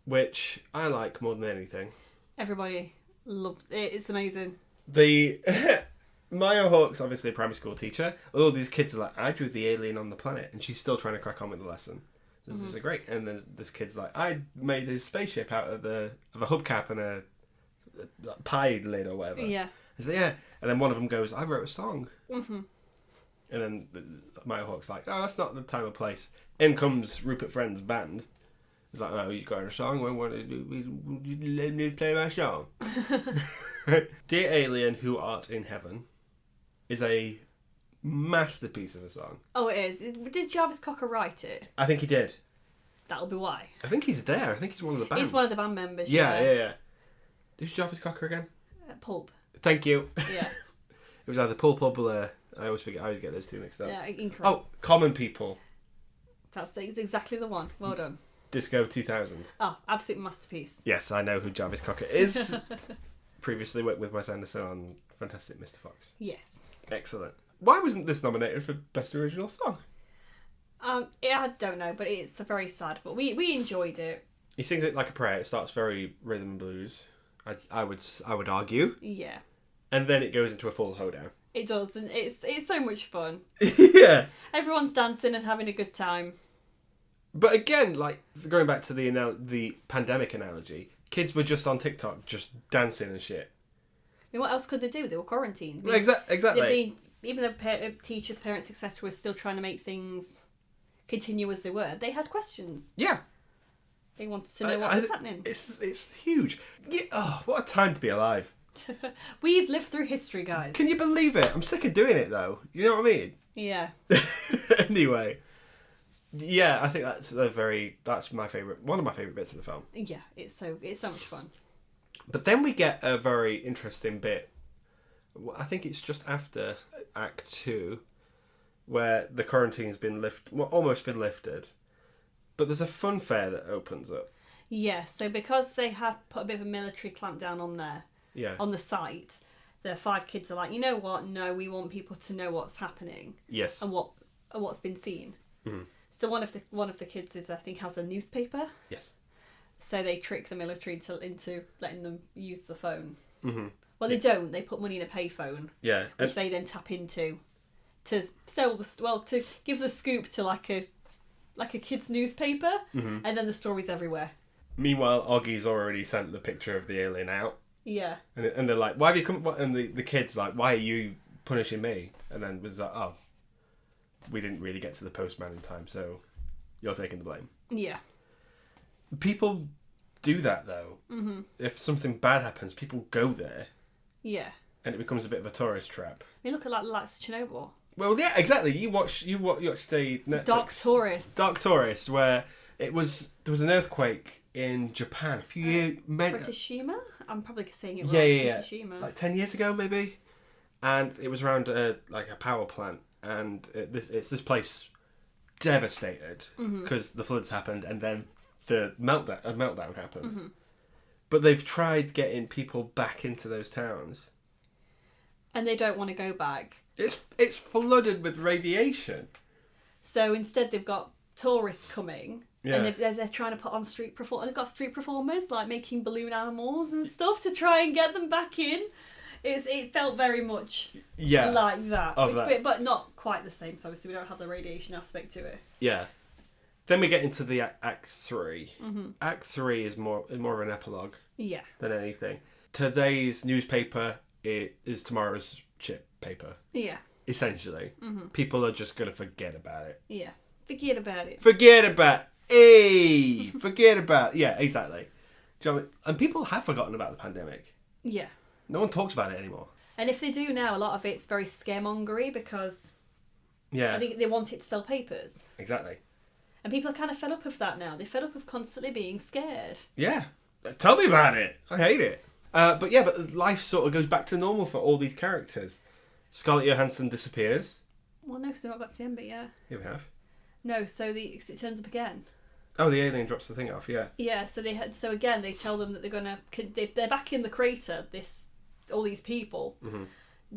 Speaker 1: which I like more than anything.
Speaker 2: Everybody loves it. It's amazing.
Speaker 1: The Maya Hawke's obviously a primary school teacher. All these kids are like, I drew the alien on the planet, and she's still trying to crack on with the lesson. This is great. And then this kid's like, I made his spaceship out of a hubcap and a pie lid or whatever.
Speaker 2: Yeah.
Speaker 1: He's like, yeah. And then one of them goes, I wrote a song.
Speaker 2: Mm-hmm.
Speaker 1: And then Maya Hawke's like, oh, that's not the time or place. In comes Rupert Friend's band. He's like, oh, you got a song? When you let me play my song? Dear Alien, Who Art in Heaven is a masterpiece of a song.
Speaker 2: Oh, it is. Did Jarvis Cocker write it?
Speaker 1: I think he did.
Speaker 2: That'll be why.
Speaker 1: I think he's there. I think he's one of the band.
Speaker 2: He's one of the band members.
Speaker 1: Yeah. Who's Jarvis Cocker again?
Speaker 2: Pulp.
Speaker 1: Thank you.
Speaker 2: Yeah.
Speaker 1: It was either Pulp or Blur. I always get those two mixed up.
Speaker 2: Yeah, incorrect.
Speaker 1: Oh, Common People.
Speaker 2: That's exactly the one. Well done.
Speaker 1: Disco 2000.
Speaker 2: Oh, absolute masterpiece.
Speaker 1: Yes, I know who Jarvis Cocker is. Previously worked with Wes Anderson on Fantastic Mr. Fox.
Speaker 2: Yes.
Speaker 1: Excellent. Why wasn't this nominated for Best Original Song?
Speaker 2: I don't know, but it's very sad. But we enjoyed it.
Speaker 1: He sings it like a prayer. It starts very rhythm and blues. I would argue.
Speaker 2: Yeah.
Speaker 1: And then it goes into a full hoedown.
Speaker 2: It does, and it's so much fun.
Speaker 1: Yeah.
Speaker 2: Everyone's dancing and having a good time.
Speaker 1: But again, like going back to the pandemic analogy, kids were just on TikTok, just dancing and shit.
Speaker 2: I mean, what else could they do? They were quarantined. I mean,
Speaker 1: exactly.
Speaker 2: Even though teachers, parents, etc., were still trying to make things continue as they were, they had questions.
Speaker 1: Yeah.
Speaker 2: They wanted to know what was happening.
Speaker 1: It's huge. Yeah, oh, what a time to be alive.
Speaker 2: We've lived through history, guys.
Speaker 1: Can you believe it? I'm sick of doing it, though. You know what I mean?
Speaker 2: Yeah.
Speaker 1: Anyway. Yeah, I think that's my favourite, one of my favourite bits of the film.
Speaker 2: Yeah, it's so much fun.
Speaker 1: But then we get a very interesting bit. I think it's just after Act 2, where the quarantine's almost been lifted. But there's a fun fair that opens up.
Speaker 2: Yeah, so because they have put a bit of a military clampdown on there, on the site, the 5 kids are like, you know what? No, we want people to know what's happening.
Speaker 1: Yes.
Speaker 2: And what's been seen.
Speaker 1: Mm-hmm.
Speaker 2: So one of the kids has a newspaper.
Speaker 1: Yes.
Speaker 2: So they trick the military into letting them use the phone.
Speaker 1: Mm-hmm.
Speaker 2: Well, they don't. They put money in a payphone.
Speaker 1: Yeah.
Speaker 2: Which they then tap into to to give the scoop to like a kid's newspaper, and then the story's everywhere.
Speaker 1: Meanwhile, Oggy's already sent the picture of the alien out.
Speaker 2: Yeah.
Speaker 1: And they're like, why have you come? And the kid's like, why are you punishing me? And then was like, oh, we didn't really get to the postman in time, so you're taking the blame.
Speaker 2: Yeah.
Speaker 1: People do that, though. Mm-hmm. If something bad happens, people go there.
Speaker 2: Yeah.
Speaker 1: And it becomes a bit of a tourist trap.
Speaker 2: You look at like the likes of Chernobyl.
Speaker 1: Well, yeah, exactly. You watched the Netflix
Speaker 2: Dark Tourist,
Speaker 1: where there was an earthquake in Japan a few years.
Speaker 2: Fukushima? I'm probably saying it wrong.
Speaker 1: Yeah.
Speaker 2: Fukushima.
Speaker 1: Like 10 years ago, maybe. And it was around a power plant, and it's this place devastated because the floods happened, and then the meltdown happened. Mm-hmm. But they've tried getting people back into those towns,
Speaker 2: and they don't want to go back.
Speaker 1: It's flooded with radiation.
Speaker 2: So instead, they've got tourists coming, and they're trying to put on street performers. They've got street performers like making balloon animals and stuff to try and get them back in. It felt very much like that, but not quite the same. So obviously, we don't have the radiation aspect to it.
Speaker 1: Yeah. Then we get into the Act 3. Mm-hmm. Act 3 is more of an epilogue.
Speaker 2: Yeah.
Speaker 1: Than anything. Today's newspaper is tomorrow's chip paper.
Speaker 2: Yeah.
Speaker 1: Essentially. Mm-hmm. People are just going to forget about it.
Speaker 2: Yeah. Forget about it.
Speaker 1: Forget about Yeah, exactly. Do you know what I mean? And people have forgotten about the pandemic.
Speaker 2: Yeah.
Speaker 1: No one talks about it anymore.
Speaker 2: And if they do now, a lot of it's very scaremongery because I think they want it to sell papers.
Speaker 1: Exactly.
Speaker 2: And people are kind of fed up of that now. They're fed up of constantly being scared.
Speaker 1: Yeah. Tell me about it. I hate it. But life sort of goes back to normal for all these characters. Scarlett Johansson disappears.
Speaker 2: Well, no, because we've not got to the end, but yeah.
Speaker 1: Here we have.
Speaker 2: No, so it turns up again.
Speaker 1: Oh, the alien drops the thing off, yeah.
Speaker 2: Yeah, so again, they tell them that they're back in the crater, all these people,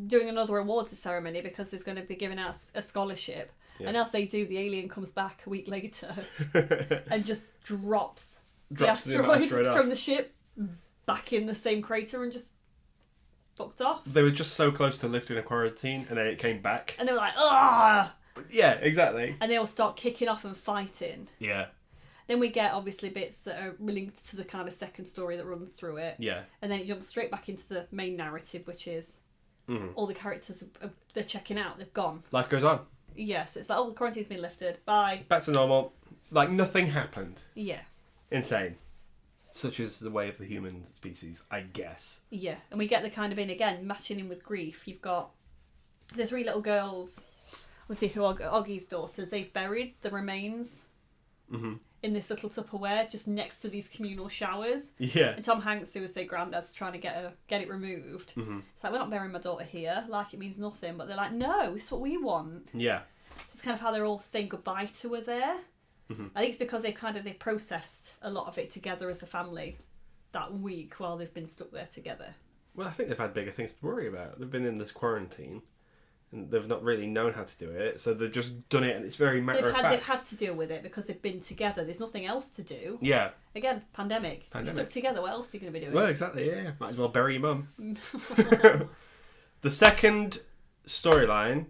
Speaker 2: doing another awards ceremony because there's going to be giving out a scholarship. Yeah. And as they do, the alien comes back a week later and just drops the asteroid from the ship back in the same crater and just fucked off.
Speaker 1: They were just so close to lifting a quarantine, and then it came back.
Speaker 2: And they were like, "Ugh!"
Speaker 1: Yeah, exactly.
Speaker 2: And they all start kicking off and fighting.
Speaker 1: Yeah.
Speaker 2: Then we get, obviously, bits that are linked to the kind of second story that runs through it.
Speaker 1: Yeah.
Speaker 2: And then it jumps straight back into the main narrative, which is all the characters, they're checking out, they've gone.
Speaker 1: Life goes on.
Speaker 2: Yes, it's like, the quarantine's been lifted, bye.
Speaker 1: Back to normal. Like, nothing happened.
Speaker 2: Yeah.
Speaker 1: Insane. Such is the way of the human species, I guess.
Speaker 2: Yeah, and we get the kind of again, matching in with grief. You've got the 3 little girls, obviously, who are Oggie's daughters. They've buried the remains in this little Tupperware just next to these communal showers.
Speaker 1: Yeah.
Speaker 2: And Tom Hanks, who was their granddad's trying to get it removed. Mm-hmm. It's like, we're not burying my daughter here. Like, it means nothing. But they're like, no, this is what we want.
Speaker 1: Yeah.
Speaker 2: So it's kind of how they're all saying goodbye to her there. Mm-hmm. I think it's because they processed a lot of it together as a family that week while they've been stuck there together.
Speaker 1: Well, I think they've had bigger things to worry about. They've been in this quarantine and they've not really known how to do it, so they've just done it, and it's very matter of fact.
Speaker 2: They've had to deal with it because they've been together. There's nothing else to do.
Speaker 1: Yeah.
Speaker 2: Again, pandemic. You're stuck together. What else are you going to be doing?
Speaker 1: Well, exactly. Yeah. Might as well bury your mum. The second storyline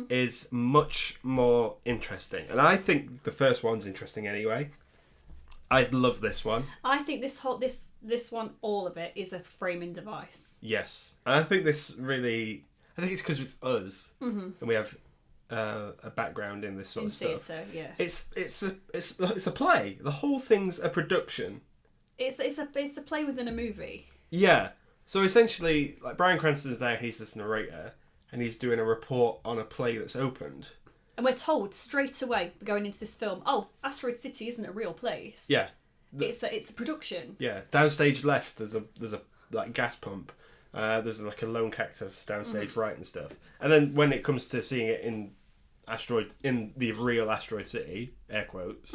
Speaker 1: is much more interesting, and I think the first one's interesting anyway. I love this one. I think this one, all of it, is a framing device. Yes, and I think this really. I think it's because it's us, and we have a background in this sort of stuff. Theatre, yeah. It's a play. The whole thing's a production. It's a play within a movie. Yeah. So essentially, like, Bryan Cranston's there. He's this narrator, and he's doing a report on a play that's opened. And we're told straight away, going into this film, oh, Asteroid City isn't a real place. Yeah. It's a production. Yeah. Downstage left, there's a like gas pump. There's like a lone cactus downstage right and stuff. And then when it comes to seeing it in the real Asteroid City, air quotes,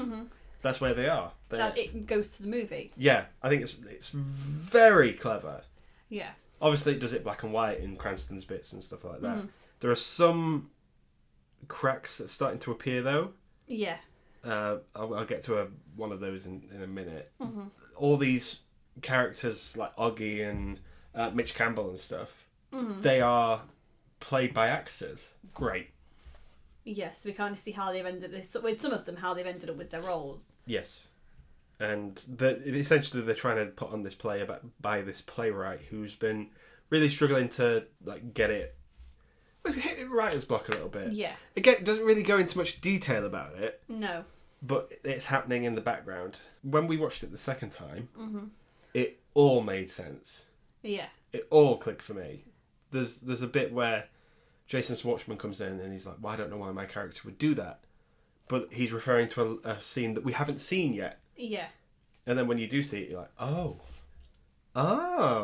Speaker 1: that's where they are. It goes to the movie. Yeah. I think it's very clever. Yeah. Obviously it does it black and white in Cranston's bits and stuff like that. There are some cracks that are starting to appear though. Yeah. I'll get to one of those in a minute. All these characters like Oggy and Mitch Campbell and stuff, they are played by actors. Great. Yes, we kind of see how they've ended with some of them, how they've ended up with their roles. Yes. And essentially they're trying to put on this play by this playwright who's been really struggling to like get it. Well, it's hit writer's block a little bit. Yeah. Again, it doesn't really go into much detail about it. No. but it's happening in the background. When we watched it the second time, it all made sense.
Speaker 2: Yeah.
Speaker 1: It all clicked for me. There's a bit where Jason Schwartzman comes in and he's like, well, I don't know why my character would do that. But he's referring to a scene that we haven't seen yet.
Speaker 2: Yeah.
Speaker 1: And then when you do see it, you're like, oh.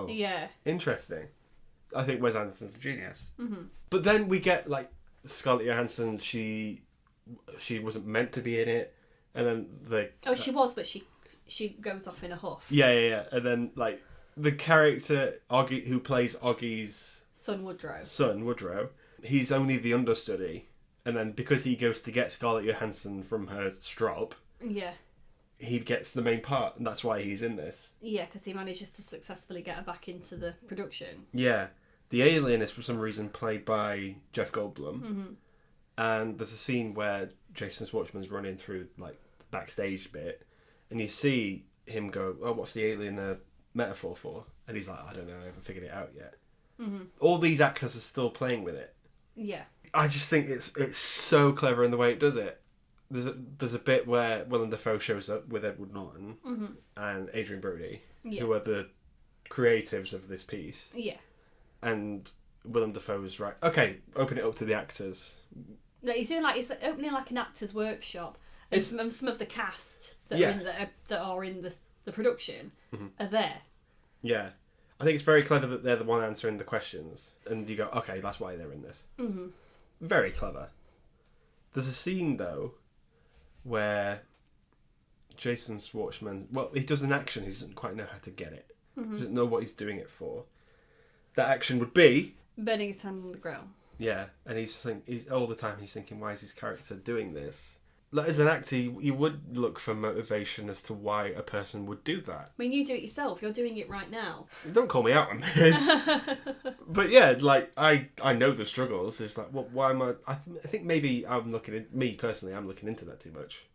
Speaker 2: Yeah.
Speaker 1: Interesting. I think Wes Anderson's a genius. But then we get, like, Scarlett Johansson, she wasn't meant to be in it. And then
Speaker 2: she was, but she goes off in a huff.
Speaker 1: Yeah. And then, like, the character, Oggy, who plays Oggy's...
Speaker 2: son
Speaker 1: Woodrow, he's only the understudy. And then because he goes to get Scarlett Johansson from her strop...
Speaker 2: Yeah.
Speaker 1: He gets the main part, and that's why he's in this.
Speaker 2: Yeah, because he manages to successfully get her back into the production.
Speaker 1: Yeah. The alien is, for some reason, played by Jeff Goldblum. And there's a scene where Jason Schwartzman's running through, like, the backstage bit, and you see him go, oh, what's the alien a metaphor for? And he's like, I don't know, I haven't figured it out yet. All these actors are still playing with it.
Speaker 2: Yeah.
Speaker 1: I just think it's so clever in the way it does it. There's a bit where Willem Dafoe shows up with Edward Norton and Adrian Brody, who are the creatives of this piece.
Speaker 2: Yeah.
Speaker 1: And Willem Dafoe's right. Okay, open it up to the actors.
Speaker 2: He's doing he's opening like an actors' workshop, and some of the cast that are in the production are there. Yeah,
Speaker 1: I think it's very clever that they're the one answering the questions, and you go, okay, that's why they're in this. Very clever. There's a scene though where Jason Schwartzman, well, he does an action, he doesn't quite know how to get it. He doesn't know what he's doing it for. That action would be...
Speaker 2: burning his hand on the ground.
Speaker 1: Yeah, and he's all the time he's thinking, why is his character doing this? Like, as an actor, you would look for motivation as to why a person would do that.
Speaker 2: I mean, you do it yourself. You're doing it right now.
Speaker 1: Don't call me out on this. But yeah, like, I know the struggles. It's like, well, why am I think maybe I'm looking into that too much.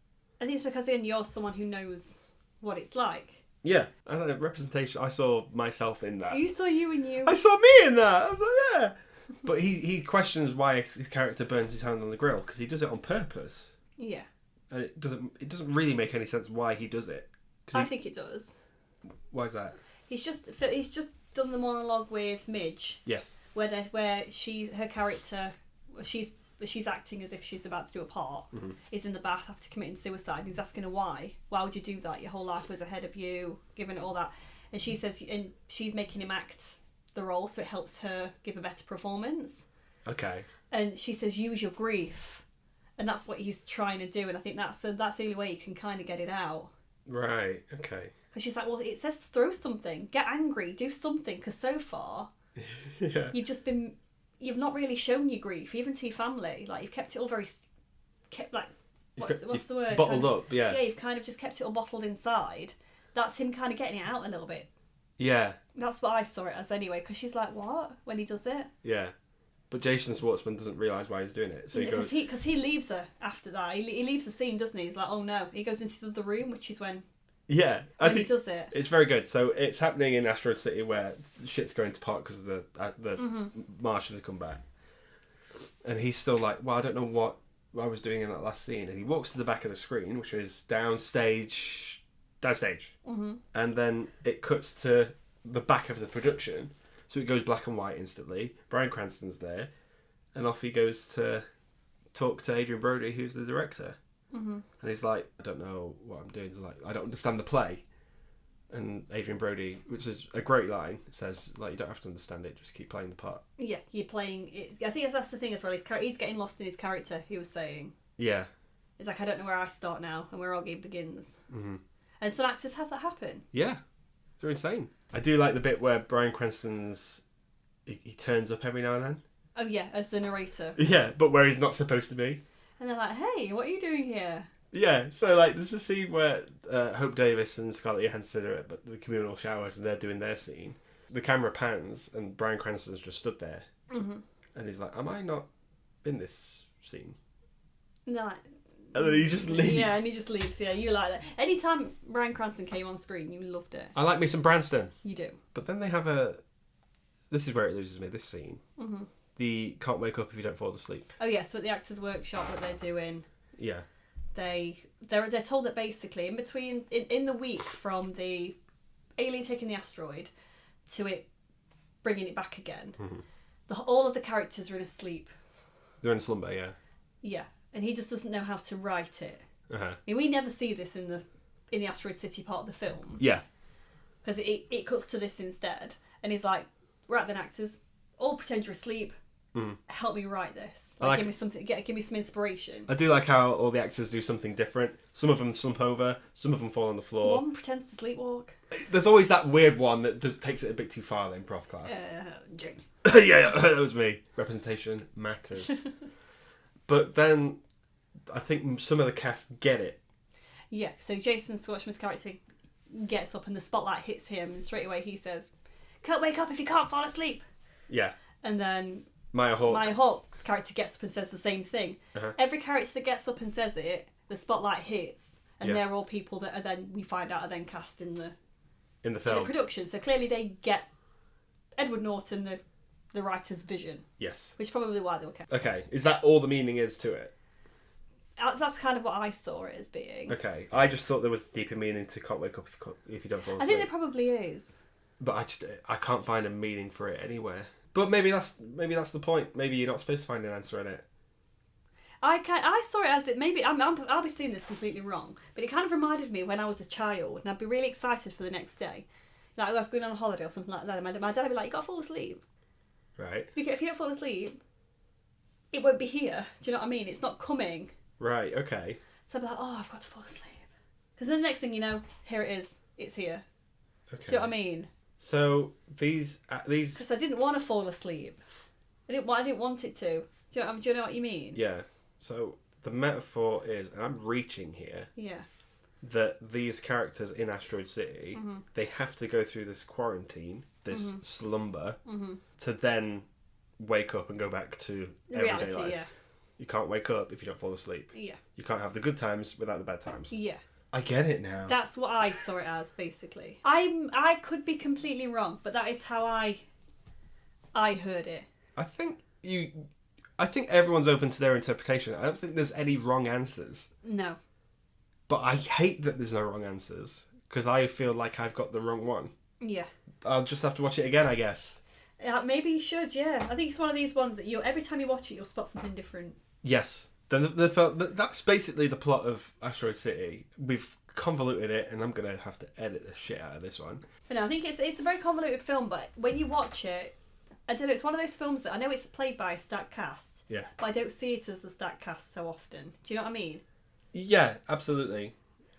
Speaker 2: I think it's because, again, you're someone who knows what it's like.
Speaker 1: Yeah, representation. I saw myself in that.
Speaker 2: You saw you and you.
Speaker 1: I saw me in that. I was like, yeah. But he questions why his character burns his hand on the grill, because he does it on purpose. Yeah. And it doesn't really make any sense why he does it.
Speaker 2: I think it does.
Speaker 1: Why is that?
Speaker 2: He's just done the monologue with Midge.
Speaker 1: Yes.
Speaker 2: Where her character, she's acting as if she's about to do a part, is in the bath after committing suicide. And he's asking her why. Why would you do that? Your whole life was ahead of you, given it all that. And she says, and she's making him act the role, so it helps her give a better performance. Okay. And she says, use your grief. And that's what he's trying to do, and I think that's the only way you can kind of get it out.
Speaker 1: Right, okay.
Speaker 2: Because she's like, well, it says throw something, get angry, do something, because so far, you've not really shown your grief, even to your family. Like, you've kept it all what's the word?
Speaker 1: Bottled up, yeah.
Speaker 2: Yeah, you've kind of just kept it all bottled inside. That's him kind of getting it out a little bit.
Speaker 1: Yeah.
Speaker 2: That's what I saw it as anyway, because she's like, what? When he does it?
Speaker 1: Yeah. But Jason Schwartzman doesn't realise why he's doing it. So
Speaker 2: because he leaves her after that. He leaves the scene, doesn't he? He's like, oh no. He goes into the other room, which is when he does it.
Speaker 1: It's very good. So it's happening in Asteroid City where shit's going to pot because of the Martians have come back. And he's still like, well, I don't know what I was doing in that last scene. And he walks to the back of the screen, which is downstage. And then it cuts to the back of the production. So it goes black and white instantly. Bryan Cranston's there. And off he goes to talk to Adrian Brody, who's the director. And he's like, I don't know what I'm doing. He's like, I don't understand the play. And Adrian Brody, which is a great line, says, like, you don't have to understand it, just keep playing the part.
Speaker 2: Yeah, you're playing it. I think that's the thing as well. He's getting lost in his character, he was saying.
Speaker 1: Yeah.
Speaker 2: It's like, I don't know where I start now and where our game begins. And some actors have that happen.
Speaker 1: Yeah. They're insane. I do like the bit where Bryan Cranston's... He turns up every now and then.
Speaker 2: Oh, yeah, as the narrator.
Speaker 1: Yeah, but where he's not supposed to be.
Speaker 2: And they're like, hey, what are you doing here?
Speaker 1: Yeah, so, like, there's a scene where Hope Davis and Scarlett Johansson are at the communal showers and they're doing their scene. The camera pans and Bryan Cranston's just stood there. And he's like, am I not in this scene?
Speaker 2: And they're like...
Speaker 1: And then he just leaves.
Speaker 2: Yeah, and he just leaves. Yeah, you like that. Anytime Bryan Cranston came on screen, you loved it.
Speaker 1: I like me some Branston.
Speaker 2: You do.
Speaker 1: But then they have this is where it loses me, this scene. The can't wake up if you don't fall asleep.
Speaker 2: Oh, yes, but the Actors Workshop that they're doing.
Speaker 1: Yeah.
Speaker 2: they're told that basically in the week from the alien taking the asteroid to it bringing it back again, all of the characters are in a sleep.
Speaker 1: They're in slumber, yeah.
Speaker 2: Yeah, and he just doesn't know how to write it.
Speaker 1: Uh-huh.
Speaker 2: I mean, we never see this in the Asteroid City part of the film.
Speaker 1: Yeah.
Speaker 2: Because it cuts to this instead, and he's like, right then, actors, all pretend you're asleep. Help me write this. Give me something. Give me some inspiration.
Speaker 1: I do like how all the actors do something different. Some of them slump over. Some of them fall on the floor.
Speaker 2: One pretends to sleepwalk.
Speaker 1: There's always that weird one that just takes it a bit too far in improv class.
Speaker 2: James.
Speaker 1: Yeah, that was me. Representation matters. But then, I think some of the cast get it.
Speaker 2: Yeah. So Jason Schwartzman's character gets up, and the spotlight hits him, and straight away he says, "Can't wake up if you can't fall asleep."
Speaker 1: Yeah.
Speaker 2: And then
Speaker 1: Maya
Speaker 2: Hawke's character gets up and says the same thing.
Speaker 1: Uh-huh.
Speaker 2: Every character that gets up and says it, the spotlight hits, and they're all people that are then, we find out, are then cast in the
Speaker 1: film,
Speaker 2: in the production. So clearly they get Edward Norton, the writer's vision.
Speaker 1: Yes.
Speaker 2: Which is probably why they were cast.
Speaker 1: Okay, is that all the meaning is to it?
Speaker 2: That's kind of what I saw it as being.
Speaker 1: Okay, I just thought there was deeper meaning to can't wake up if you don't fall asleep.
Speaker 2: I think there probably is.
Speaker 1: But I can't find a meaning for it anywhere. But maybe that's the point. Maybe you're not supposed to find an answer in it.
Speaker 2: I saw it as it maybe I'll be seeing this completely wrong, but it kind of reminded me when I was a child, and I'd be really excited for the next day. Like I was going on a holiday or something like that, and my dad would be like, "You got to fall asleep."
Speaker 1: Right.
Speaker 2: So if you don't fall asleep, it won't be here. Do you know what I mean? It's not coming.
Speaker 1: Right. Okay.
Speaker 2: So I'd be like, "Oh, I've got to fall asleep," because then the next thing you know, here it is. It's here.
Speaker 1: Okay.
Speaker 2: Do you know what I mean?
Speaker 1: So these
Speaker 2: because I didn't want to fall asleep. I didn't want it to. Do you know what you mean?
Speaker 1: Yeah. So the metaphor is, and I'm reaching here.
Speaker 2: Yeah.
Speaker 1: That these characters in Asteroid City, they have to go through this quarantine, this slumber, to then wake up and go back to everyday life. Yeah. You can't wake up if you don't fall asleep.
Speaker 2: Yeah.
Speaker 1: You can't have the good times without the bad times.
Speaker 2: Yeah.
Speaker 1: I get it now.
Speaker 2: That's what I saw it as, basically. I could be completely wrong, but that is how I heard it.
Speaker 1: I think everyone's open to their interpretation. I don't think there's any wrong answers.
Speaker 2: No.
Speaker 1: But I hate that there's no wrong answers, because I feel like I've got the wrong one.
Speaker 2: Yeah.
Speaker 1: I'll just have to watch it again, I guess.
Speaker 2: Maybe you should, yeah. I think it's one of these ones that every time you watch it, you'll spot something different.
Speaker 1: Yes. Then that's basically the plot of Asteroid City. We've convoluted it, and I'm going to have to edit the shit out of this one.
Speaker 2: But no, I think it's a very convoluted film, but when you watch it, I don't know, it's one of those films that I know it's played by a stacked cast.
Speaker 1: Yeah.
Speaker 2: But I don't see it as a stacked cast so often. Do you know what I mean?
Speaker 1: Yeah, absolutely.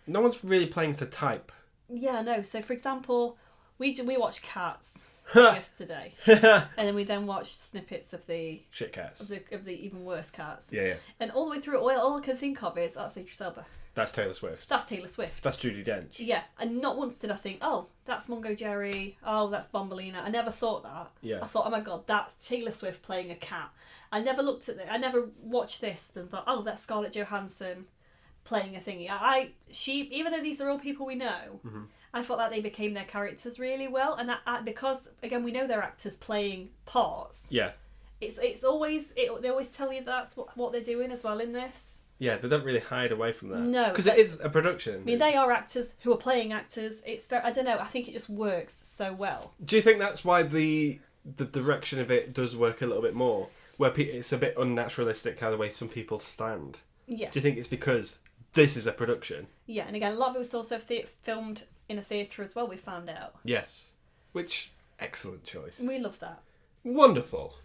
Speaker 1: No one's really playing to type.
Speaker 2: Yeah, no. So, for example, we watched Cats yesterday, and then we watched snippets of the
Speaker 1: shit cats
Speaker 2: of the even worse Cats.
Speaker 1: Yeah.
Speaker 2: And all the way through, all I can think of is that's Idris Elba.
Speaker 1: That's Taylor Swift.
Speaker 2: That's Taylor Swift.
Speaker 1: That's Judi Dench.
Speaker 2: Yeah, and not once did I think, oh, that's Mungo Jerry. Oh, that's Bombalina. I never thought that.
Speaker 1: Yeah.
Speaker 2: I thought, oh my god, that's Taylor Swift playing a cat. I never looked at it. I never watched this and thought, oh, that's Scarlett Johansson playing a thingy. Even though these are all people we know, I felt like they became their characters really well, and because again we know they're actors playing parts.
Speaker 1: Yeah.
Speaker 2: It's always they always tell you that's what they're doing as well in this.
Speaker 1: Yeah, they don't really hide away from that.
Speaker 2: No,
Speaker 1: because it is a production.
Speaker 2: I mean, they are actors who are playing actors. It's very, I don't know. I think it just works so well.
Speaker 1: Do you think that's why the direction of it does work a little bit more, where it's a bit unnaturalistic how the way some people stand?
Speaker 2: Yeah.
Speaker 1: Do you think it's because this is a production?
Speaker 2: Yeah, and again, a lot of it was also filmed in a theatre as well. We found out.
Speaker 1: Yes, which excellent choice.
Speaker 2: We love that.
Speaker 1: Wonderful.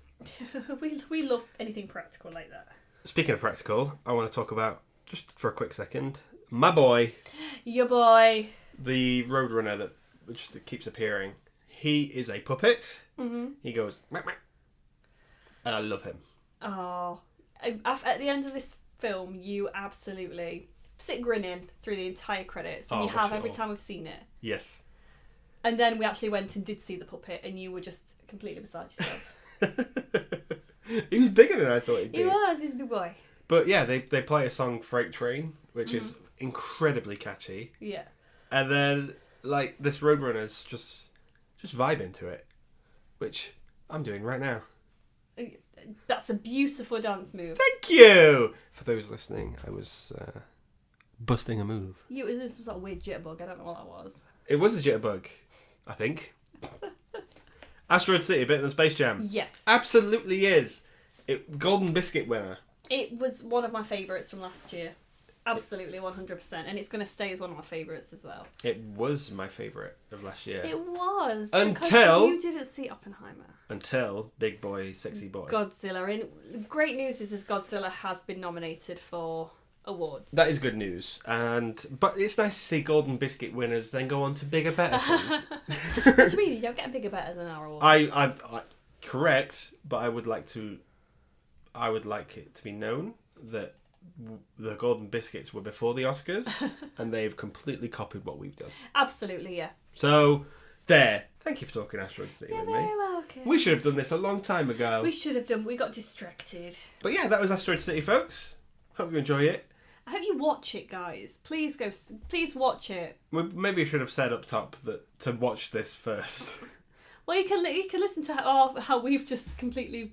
Speaker 2: we love anything practical like that.
Speaker 1: Speaking of practical, I want to talk about, just for a quick second, my boy.
Speaker 2: Your boy.
Speaker 1: The Roadrunner that just keeps appearing. He is a puppet. Mm-hmm. He goes, "Meow, meow." And I love him.
Speaker 2: Oh. At the end of this film, you absolutely sit grinning through the entire credits. And you have every time we've seen it.
Speaker 1: Yes.
Speaker 2: And then we actually went and did see the puppet, and you were just completely beside yourself.
Speaker 1: He was bigger than I thought he'd be.
Speaker 2: He was, he's a big boy.
Speaker 1: But yeah, they play a song, Freight Train, which is incredibly catchy.
Speaker 2: Yeah.
Speaker 1: And then, like, this Roadrunner's just vibing to it, which I'm doing right now.
Speaker 2: That's a beautiful dance move.
Speaker 1: Thank you! For those listening, I was busting a move.
Speaker 2: It was some sort of weird jitterbug. I don't know what that was.
Speaker 1: It was a jitterbug, I think. Asteroid City, a bit in the Space Jam.
Speaker 2: Yes.
Speaker 1: Absolutely is. Golden Biscuit winner.
Speaker 2: It was one of my favourites from last year. Absolutely, 100%. And it's going to stay as one of my favourites as well.
Speaker 1: It was my favourite of last year.
Speaker 2: It was.
Speaker 1: Until...
Speaker 2: you didn't see Oppenheimer.
Speaker 1: Until Big Boy, Sexy Boy.
Speaker 2: Godzilla. And great news is Godzilla has been nominated for awards.
Speaker 1: That is good news. But it's nice to see Golden Biscuit winners then go on to bigger, better things.
Speaker 2: What do you mean? You don't get bigger, better than our awards.
Speaker 1: I correct, but I would like it to be known that the Golden Biscuits were before the Oscars and they've completely copied what we've done.
Speaker 2: Absolutely, yeah.
Speaker 1: So, there. Thank you for talking Asteroid City with me.
Speaker 2: You're very welcome.
Speaker 1: We should have done this a long time ago.
Speaker 2: We should have done. We got distracted.
Speaker 1: But yeah, that was Asteroid City, folks. Hope you enjoy it.
Speaker 2: I hope you watch it, guys. Please watch it.
Speaker 1: Maybe we should have said up top that to watch this first.
Speaker 2: Well, you can listen to how we've just completely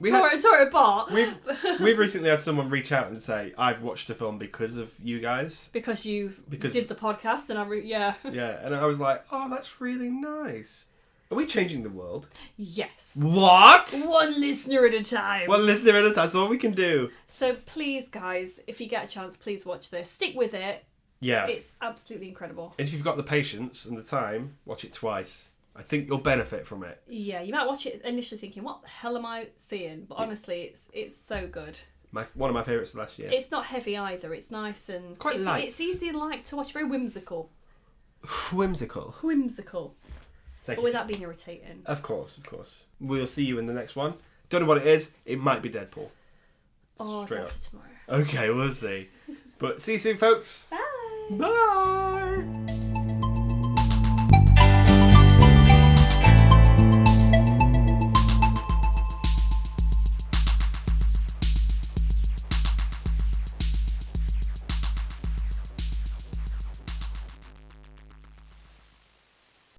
Speaker 2: tore it apart.
Speaker 1: We've recently had someone reach out and say, I've watched a film because of you guys.
Speaker 2: Because did the podcast and yeah.
Speaker 1: Yeah, and I was like, oh, that's really nice. Are we changing the world?
Speaker 2: Yes.
Speaker 1: What?
Speaker 2: One listener at a time.
Speaker 1: One listener at a time. That's all we can do.
Speaker 2: So please, guys, if you get a chance, please watch this. Stick with it.
Speaker 1: Yeah.
Speaker 2: It's absolutely incredible.
Speaker 1: And if you've got the patience and the time, watch it twice. I think you'll benefit from it.
Speaker 2: Yeah, you might watch it initially thinking, what the hell am I seeing? But honestly, it's so good.
Speaker 1: One of my favourites of last year.
Speaker 2: It's not heavy either. It's nice and...
Speaker 1: Quite light.
Speaker 2: It's easy and light to watch. Very whimsical.
Speaker 1: Whimsical.
Speaker 2: But without being irritating.
Speaker 1: Of course. We'll see you in the next one. Don't know what it is. It might be Deadpool.
Speaker 2: Oh,
Speaker 1: straight up.
Speaker 2: tomorrow.
Speaker 1: Okay, we'll see. But see you soon, folks.
Speaker 2: Bye.
Speaker 1: Bye.